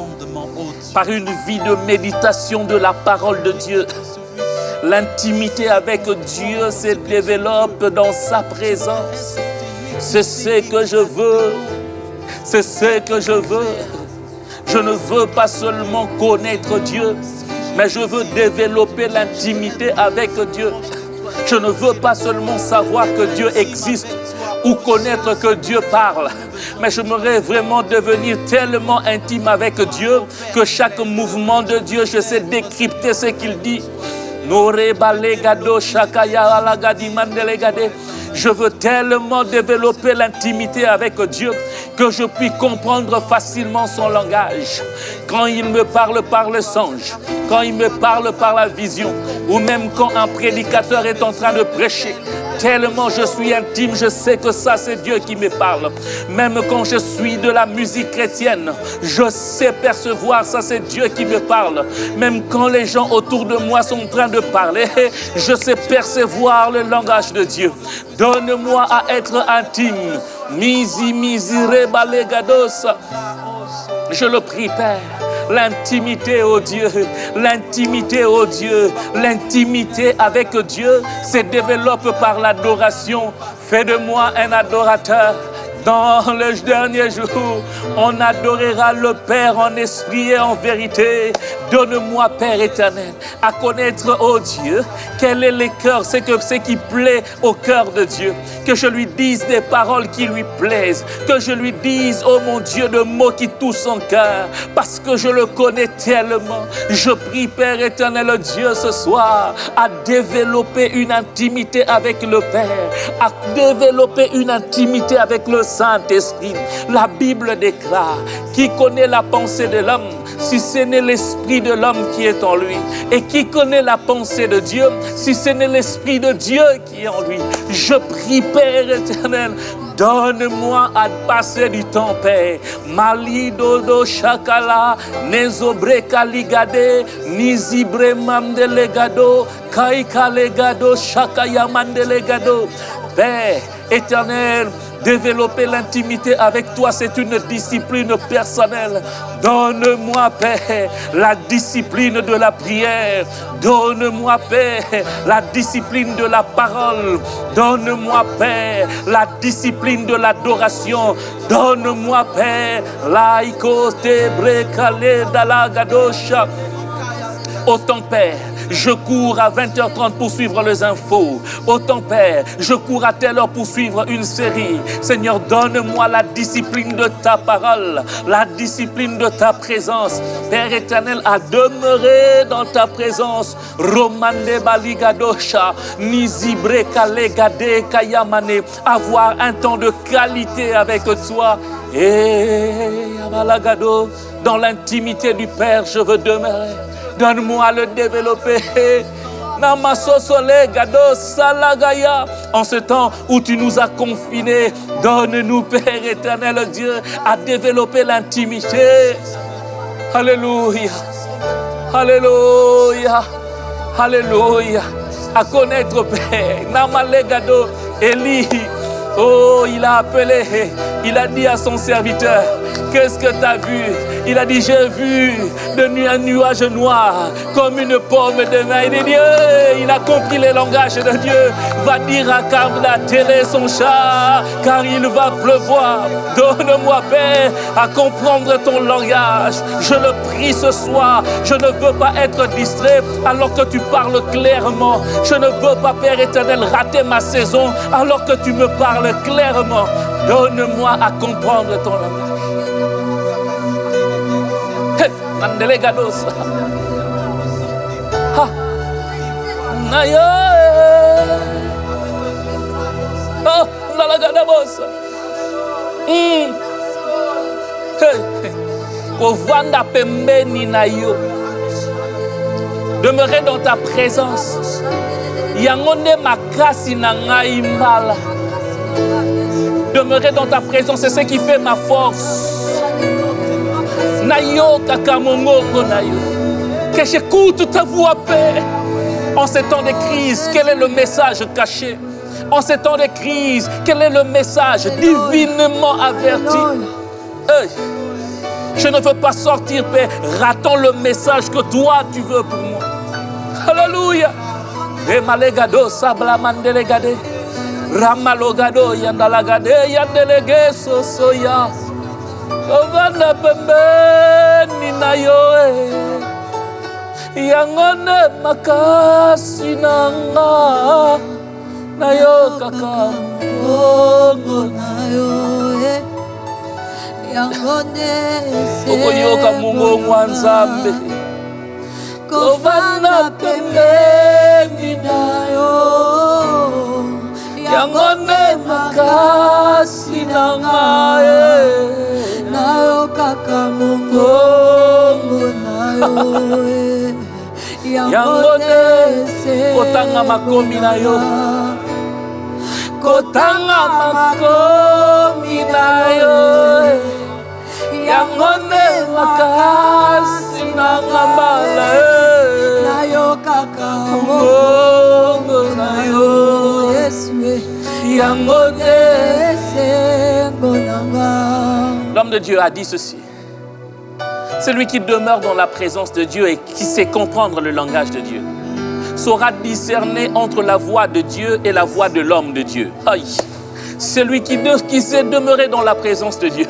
par une vie de méditation de la parole de Dieu. L'intimité avec Dieu se développe dans sa présence. C'est ce que je veux. C'est ce que je veux. Je ne veux pas seulement connaître Dieu, mais je veux développer l'intimité avec Dieu. Je ne veux pas seulement savoir que Dieu existe ou connaître que Dieu parle, mais j'aimerais vraiment devenir tellement intime avec Dieu que chaque mouvement de Dieu, je sais décrypter ce qu'il dit. Je veux tellement développer l'intimité avec Dieu que je puisse comprendre facilement son langage. Quand il me parle par le songe, quand il me parle par la vision, ou même quand un prédicateur est en train de prêcher, tellement je suis intime, je sais que ça c'est Dieu qui me parle. Même quand je suis de la musique chrétienne, je sais percevoir ça c'est Dieu qui me parle. Même quand les gens autour de moi sont en train de parler, je sais percevoir le langage de Dieu. Donne-moi à être intime. Je le prie, Père. L'intimité au Dieu, l'intimité au Dieu, l'intimité avec Dieu se développe par l'adoration. Fais de moi un adorateur. Dans les derniers jours, on adorera le Père en esprit et en vérité. Donne-moi, Père éternel, à connaître, oh Dieu, quel est le cœur, ce qui plaît au cœur de Dieu. Que je lui dise des paroles qui lui plaisent. Que je lui dise, oh mon Dieu, de mots qui touchent son cœur. Parce que je le connais tellement. Je prie, Père éternel, Dieu, ce soir, à développer une intimité avec le Père. À développer une intimité avec le Saint-Esprit. La Bible déclare, qui connaît la pensée de l'homme, si ce n'est l'esprit de l'homme qui est en lui? Et qui connaît la pensée de Dieu, si ce n'est l'esprit de Dieu qui est en lui? Je prie, Père éternel, donne-moi à passer du temps, Père. Malidodo shakala, nezobre kaligade, nizibre mamdelegado, kaikalegado, shakayamandelegado. Père éternel, développer l'intimité avec toi, c'est une discipline personnelle. Donne-moi, Père, la discipline de la prière. Donne-moi, Père, la discipline de la parole. Donne-moi, Père, la discipline de l'adoration. Donne-moi, Père, laïko tebre kale dalagadosha. Autant, Père, je cours à 20h30 pour suivre les infos. Autant, Père, je cours à telle heure pour suivre une série. Seigneur, donne-moi la discipline de ta parole, la discipline de ta présence. Père éternel, à demeurer dans ta présence. Romande baligadosha, nizibre kalegade kayamane. Avoir un temps de qualité avec toi. Et abalagado, dans l'intimité du Père, je veux demeurer. Donne-moi à le développer. En ce temps où tu nous as confinés, donne-nous, Père éternel Dieu, à développer l'intimité. Alléluia. Alléluia. Alléluia. À connaître, Père. Namalegado. Élie. Oh, il a appelé. Il a dit à son serviteur, qu'est-ce que tu as vu? Il a dit, j'ai vu un nuage noir comme une pomme de main. Il dit, il a compris le langage de Dieu. Va dire à Carla, télé son chat, car il va pleuvoir. Donne-moi, Père, à comprendre ton langage. Je le prie ce soir. Je ne veux pas être distrait alors que tu parles clairement. Je ne veux pas, Père éternel, rater ma saison alors que tu me parles clairement. Donne-moi à comprendre ton langage. Mandelegados. Ha. Naya. Oh, la lagadabos. Kovanda pembeni na yo. Demeurer dans ta présence. Yangone makasi na ngai mbala. Demeurer dans ta présence, c'est ce qui fait ma force. Nayo kakamongo nayo. Que j'écoute ta voix, Père. En ces temps de crise, quel est le message caché? En ces temps de crise, quel est le message divinement averti? Hey, je ne veux pas sortir, Père, ratant le message que toi tu veux pour moi. Alléluia. Emalegado sablamandelegade. Ramalogado yandalagade yandelege sosoya. Ovanda pembe ninayoe. Yangone makasi nanga. Nayo kaka Bongo nayo Yangone Okoyoka mungo mwanzambe Kovana pembeni nayo Yangone makasi nangae Nayo kaka mungo nayo Yangone kotanga makomi nayo Kotanga makomi nayo Yangone makasi nangamala Nayo kaka mungo nayo Yangone sengo nanga. L'homme de Dieu a dit ceci. Celui qui demeure dans la présence de Dieu et qui sait comprendre le langage de Dieu saura discerner entre la voix de Dieu et la voix de l'homme de Dieu. Aïe. Celui qui sait demeurer dans la présence de Dieu,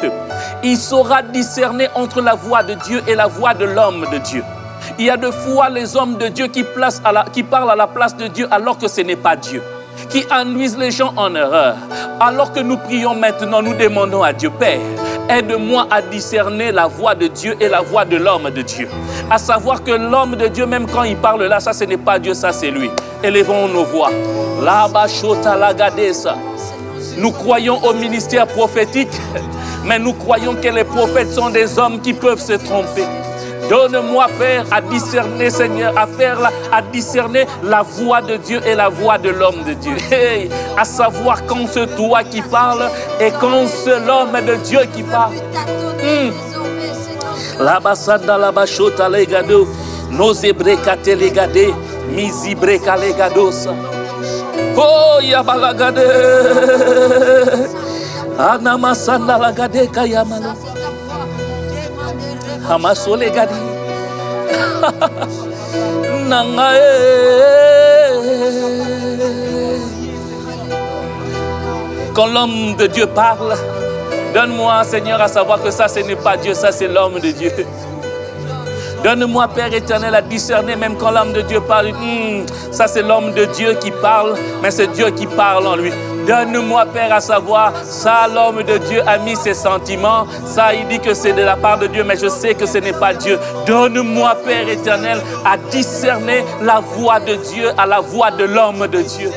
il saura discerner entre la voix de Dieu et la voix de l'homme de Dieu. Il y a de fois les hommes de Dieu qui parlent à la place de Dieu alors que ce n'est pas Dieu, qui induisent les gens en erreur. Alors que nous prions maintenant, nous demandons à Dieu, Père, aide-moi à discerner la voix de Dieu et la voix de l'homme de Dieu. À savoir que l'homme de Dieu, même quand il parle là, ça ce n'est pas Dieu, ça c'est lui. Élevons nos voix. Nous croyons au ministère prophétique, mais nous croyons que les prophètes sont des hommes qui peuvent se tromper. Donne-moi, Père, à discerner, Seigneur, à discerner la voix de Dieu et la voix de l'homme de Dieu. Hey, à savoir quand c'est toi qui parles et quand c'est l'homme de Dieu qui parle. La basanda la bachota legado, nos ebrekate legade, mizibreka legadosa. Oh, yabalagade, anamasanda lagade kayamala. Hamasole gadi Nangae. Quand l'homme de Dieu parle, donne-moi, Seigneur, à savoir que ça, ce n'est pas Dieu, ça, c'est l'homme de Dieu. Donne-moi, Père éternel, à discerner, même quand l'homme de Dieu parle, ça, c'est l'homme de Dieu qui parle, mais c'est Dieu qui parle en lui. Donne-moi, Père, à savoir, ça, l'homme de Dieu a mis ses sentiments. Ça, il dit que c'est de la part de Dieu, mais je sais que ce n'est pas Dieu. Donne-moi, Père éternel, à discerner la voix de Dieu à la voix de l'homme de Dieu.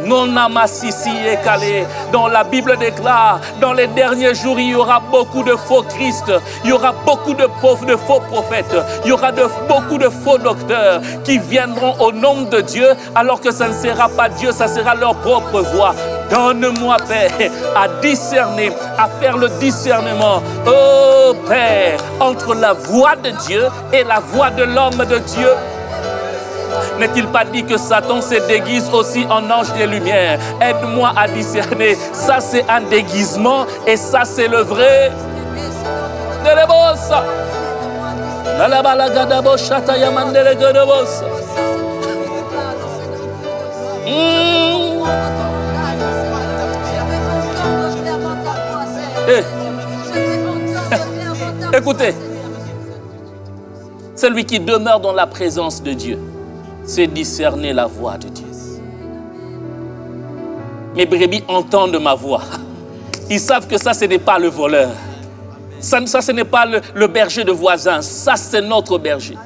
Non amasisi et calé. Dans la Bible déclare, dans les derniers jours, il y aura beaucoup de faux Christ, il y aura beaucoup de faux prophètes, il y aura beaucoup de faux docteurs qui viendront au nom de Dieu, alors que ça ne sera pas Dieu, ça sera leur propre voix. Donne-moi, Père, à discerner, à faire le discernement, oh Père, entre la voix de Dieu et la voix de l'homme de Dieu. N'est-il pas dit que Satan se déguise aussi en ange des lumières? Aide-moi à discerner. Ça, c'est un déguisement et ça, c'est le vrai. Écoutez, celui qui demeure dans la présence de Dieu, c'est discerner la voix de Dieu. Mes brebis entendent ma voix. Ils savent que ça, ce n'est pas le voleur. Ça, ce n'est pas le berger de voisin. Ça, c'est notre berger.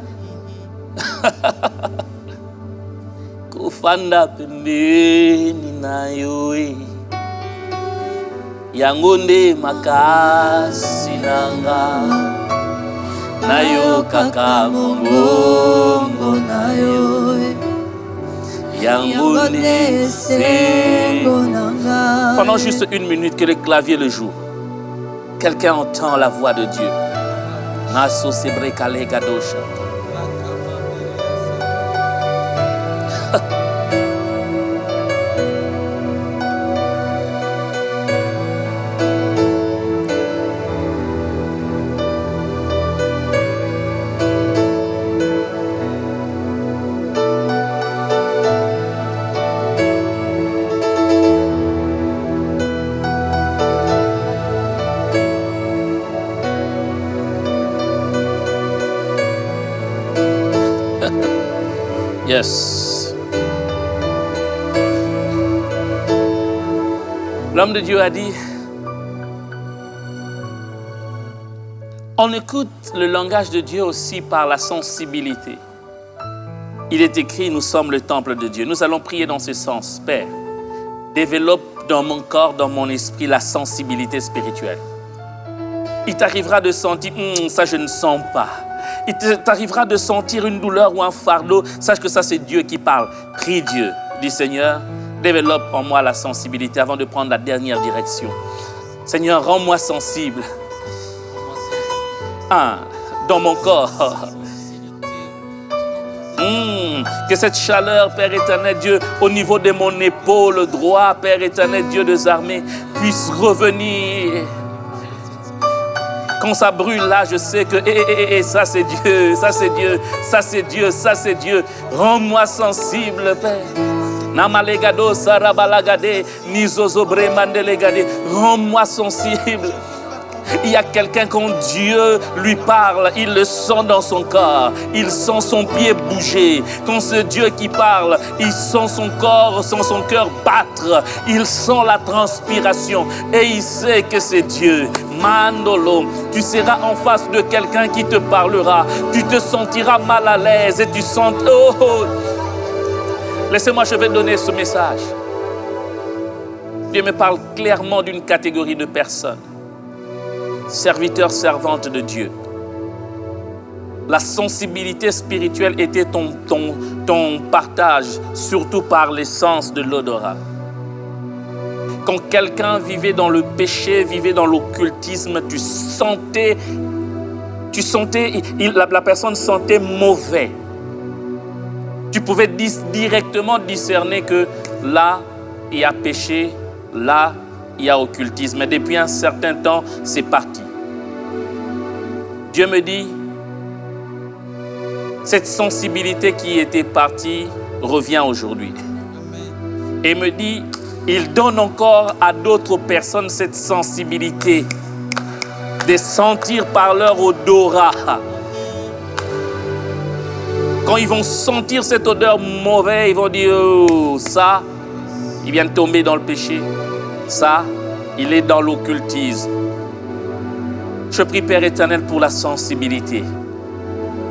yango nde makasi nanga nayo kaka mongongo nayo yango nde sengo nanga. Pendant juste 1 minute que le clavier le joue, quelqu'un entend la voix de Dieu. Naso sebre kale gadosha. Yes. L'homme de Dieu a dit, on écoute le langage de Dieu aussi par la sensibilité. Il est écrit, nous sommes le temple de Dieu. Nous allons prier dans ce sens. Père, développe dans mon corps, dans mon esprit, la sensibilité spirituelle. Il t'arrivera de sentir, ça je ne sens pas. Il t'arrivera de sentir une douleur ou un fardeau. Sache que ça, c'est Dieu qui parle. Prie Dieu. Dis Seigneur, développe en moi la sensibilité avant de prendre la dernière direction. Seigneur, rends-moi sensible. Dans mon corps. Que cette chaleur, Père éternel Dieu, au niveau de mon épaule droit, Père éternel Dieu des armées, puisse revenir. Quand ça brûle là, je sais que ça c'est Dieu, ça c'est Dieu, ça c'est Dieu, ça c'est Dieu. Rends-moi sensible, Père. Namalegado sarabalagade, nizozobre mandelegade. Rends-moi sensible. Il y a quelqu'un quand Dieu lui parle, il le sent dans son corps, il sent son pied bouger. Quand c'est Dieu qui parle, il sent son corps, sent son cœur battre, il sent la transpiration et il sait que c'est Dieu. Mandolo, tu seras en face de quelqu'un qui te parlera, tu te sentiras mal à l'aise et tu sens... Oh. Laissez-moi, je vais donner ce message. Dieu me parle clairement d'une catégorie de personnes. Serviteur, servante de Dieu. La sensibilité spirituelle était ton partage, surtout par l'essence de l'odorat. Quand quelqu'un vivait dans le péché, vivait dans l'occultisme, tu sentais, la personne sentait mauvais. Tu pouvais directement discerner que là, il y a péché, là, il y a occultisme. Mais depuis un certain temps, c'est parti. Dieu me dit, cette sensibilité qui était partie revient aujourd'hui. Et me dit, il donne encore à d'autres personnes cette sensibilité de sentir par leur odorat. Quand ils vont sentir cette odeur mauvaise, ils vont dire, oh, ça, il vient de tomber dans le péché. Ça, il est dans l'occultisme. Je prie, Père éternel, pour la sensibilité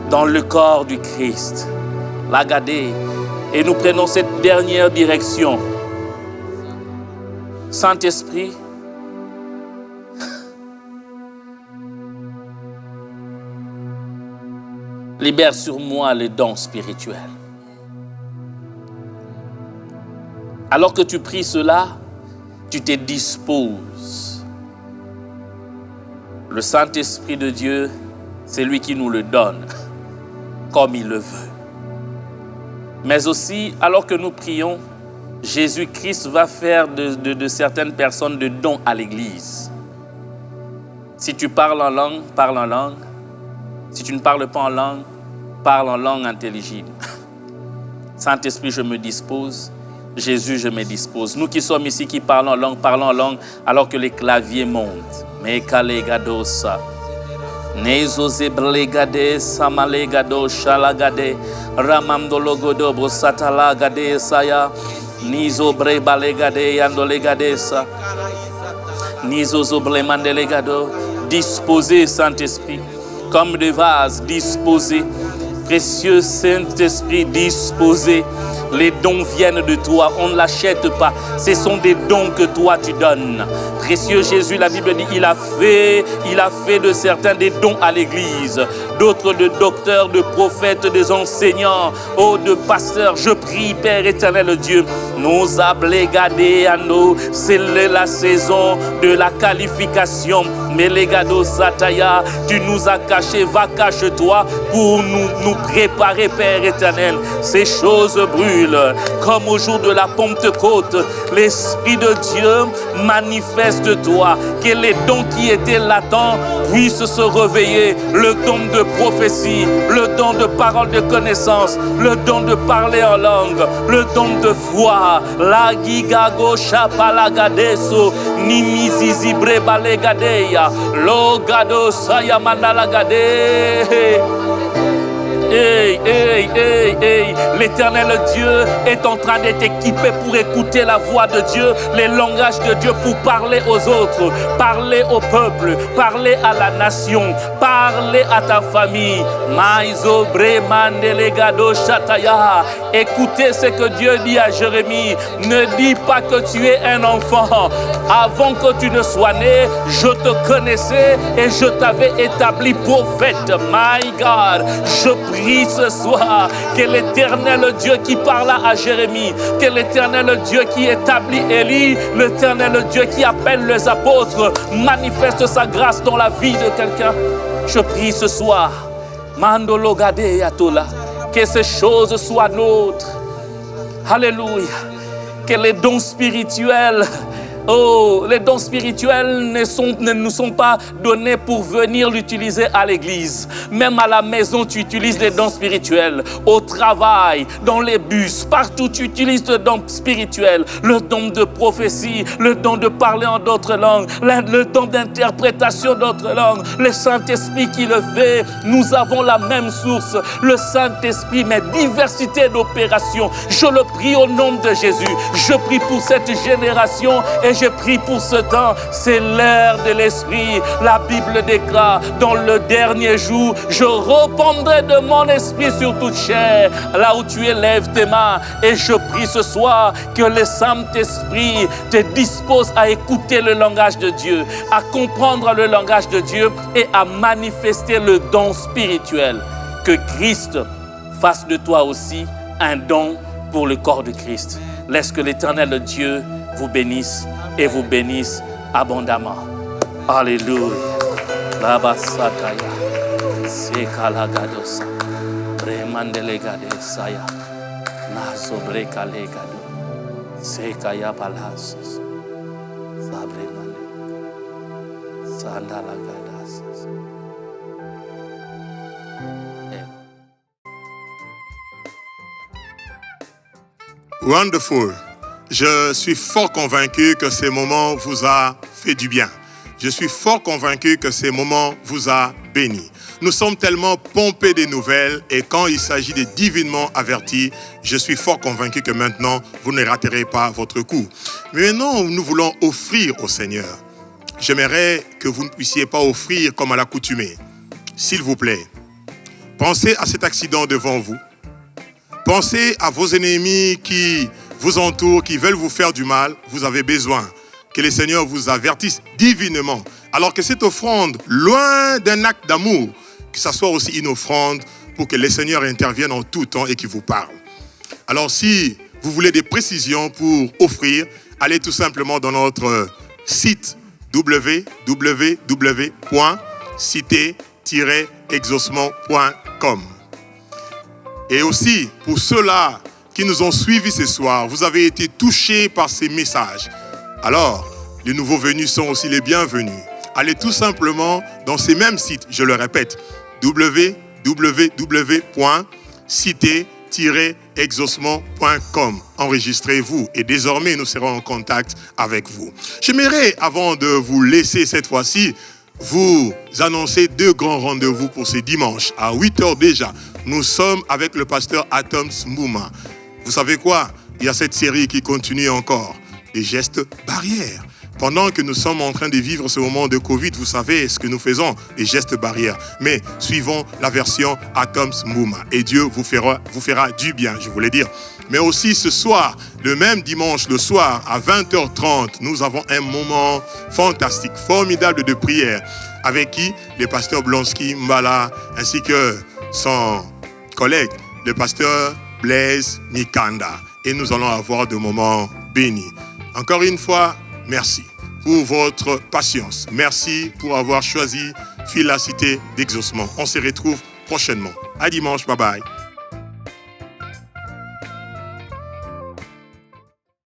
dans le corps du Christ. L'agadé. Et nous prenons cette dernière direction. Saint-Esprit, libère sur moi les dons spirituels. Alors que tu pries cela, tu te disposes. Le Saint-Esprit de Dieu, c'est lui qui nous le donne, comme il le veut. Mais aussi, alors que nous prions, Jésus-Christ va faire de certaines personnes de dons à l'Église. Si tu parles en langue, parle en langue. Si tu ne parles pas en langue, parle en langue intelligible. Saint-Esprit, je me dispose. Jésus, je me dispose. Nous qui sommes ici, qui parlons en langue, alors que les claviers montent. Mekalegadosa. Nezo zeblegade, samalegado, shalagade, ramamdologodo, bosatalagade, saya, nizo brebalegade, yandolegadesa, nizo zoblemandelegado. Disposez, Saint-Esprit, comme des vases, disposez. Précieux Saint-Esprit disposé. Les dons viennent de toi, on ne l'achète pas. Ce sont des dons que toi tu donnes. Précieux Jésus, la Bible dit, il a fait de certains des dons à l'Église, d'autres de docteurs, de prophètes, des enseignants, de pasteurs. Je prie, Père éternel Dieu, nous ablégadé à nous, c'est la saison de la qualification. Mais les gado Sataya, tu nous as cachés, va cache-toi pour nous préparer, Père éternel. Ces choses brûlent. Comme au jour de la Pentecôte, l'Esprit de Dieu manifeste-toi, que les dons qui étaient latents puissent se réveiller, le don de prophétie, le don de parole de connaissance, le don de parler en langue, le don de foi, la gigago chapalagadeso, nimizizi brebalegadeya, logado sayamanalagade. Hey, l'Éternel Dieu est en train d'être équipé pour écouter la voix de Dieu, les langages de Dieu pour parler aux autres, parler au peuple, parler à la nation, parler à ta famille. Maizo bremandelegado shataya. Écoutez ce que Dieu dit à Jérémie. Ne dis pas que tu es un enfant. Avant que tu ne sois né, je te connaissais et je t'avais établi prophète. My God, je prie ce soir que l'Éternel Dieu qui parla à Jérémie, que l'Éternel Dieu qui établit Élie, l'Éternel Dieu qui appelle les apôtres, manifeste sa grâce dans la vie de quelqu'un. Je prie ce soir, Mandolo Gade Yatola, que ces choses soient nôtres. Alléluia. Que les dons spirituels, les dons spirituels ne nous sont pas donnés pour venir l'utiliser à l'église. Même à la maison, tu utilises les dons spirituels. Au travail, dans les bus, partout, tu utilises le don spirituel. Le don de prophétie, le don de parler en d'autres langues, le don d'interprétation d'autres langues. Le Saint-Esprit qui le fait, nous avons la même source. Le Saint-Esprit, mais diversité d'opérations. Je le prie au nom de Jésus. Je prie pour cette génération et je prie pour ce temps. C'est l'ère de l'Esprit. La Bible déclare, dans le dernier jour, je répandrai de mon esprit sur toute chair. Là où tu élèves tes mains, et je prie ce soir que le Saint-Esprit te dispose à écouter le langage de Dieu, à comprendre le langage de Dieu et à manifester le don spirituel. Que Christ fasse de toi aussi un don pour le corps de Christ. Laisse que l'Éternel Dieu vous bénisse et vous bénisse abondamment. Alléluia. Labasataya. Sekalagadosa. Bremandelegade saya. Nasobrekaleegado. Sekaya palasos. Sabremande. Sandalagadas. Wonderful. Je suis fort convaincu que ces moments vous a fait du bien. Je suis fort convaincu que ces moments vous a bénis. Nous sommes tellement pompés des nouvelles et quand il s'agit des divinement avertis, je suis fort convaincu que maintenant, vous ne raterez pas votre coup. Mais maintenant, nous voulons offrir au Seigneur. J'aimerais que vous ne puissiez pas offrir comme à l'accoutumée. S'il vous plaît, pensez à cet accident devant vous. Pensez à vos ennemis qui vous entourent, qui veulent vous faire du mal. Vous avez besoin que le Seigneur vous avertisse divinement. Alors que cette offrande, loin d'un acte d'amour, que ça soit aussi une offrande pour que le Seigneur intervienne en tout temps et qu'il vous parle. Alors si vous voulez des précisions pour offrir, allez tout simplement dans notre site www.cité-exaucement.com. Et aussi, pour ceux-là qui nous ont suivis ce soir, vous avez été touchés par ces messages. Alors, les nouveaux venus sont aussi les bienvenus. Allez tout simplement dans ces mêmes sites, je le répète, www.cité-exaucement.com. Enregistrez-vous et désormais nous serons en contact avec vous. J'aimerais, avant de vous laisser cette fois-ci, vous annoncer 2 grands rendez-vous pour ce dimanche. À 8h déjà, nous sommes avec le pasteur Atom Smouma. Vous savez quoi? Il y a cette série qui continue encore. Des gestes barrières. pendant que nous sommes en train de vivre ce moment de Covid, vous savez ce que nous faisons, les gestes barrières. Mais suivons la version Atoms Mouma. Et Dieu vous fera du bien, je voulais dire. Mais aussi ce soir, le même dimanche, le soir, à 20h30, nous avons un moment fantastique, formidable de prière. Avec qui? Le pasteur Blonsky Mbala, ainsi que son collègue, le pasteur Blaise Mikanda. Et nous allons avoir des moments bénis. Encore une fois, merci pour votre patience. Merci pour avoir choisi Philia Cité d'Exaucement. On se retrouve prochainement. À dimanche, bye bye.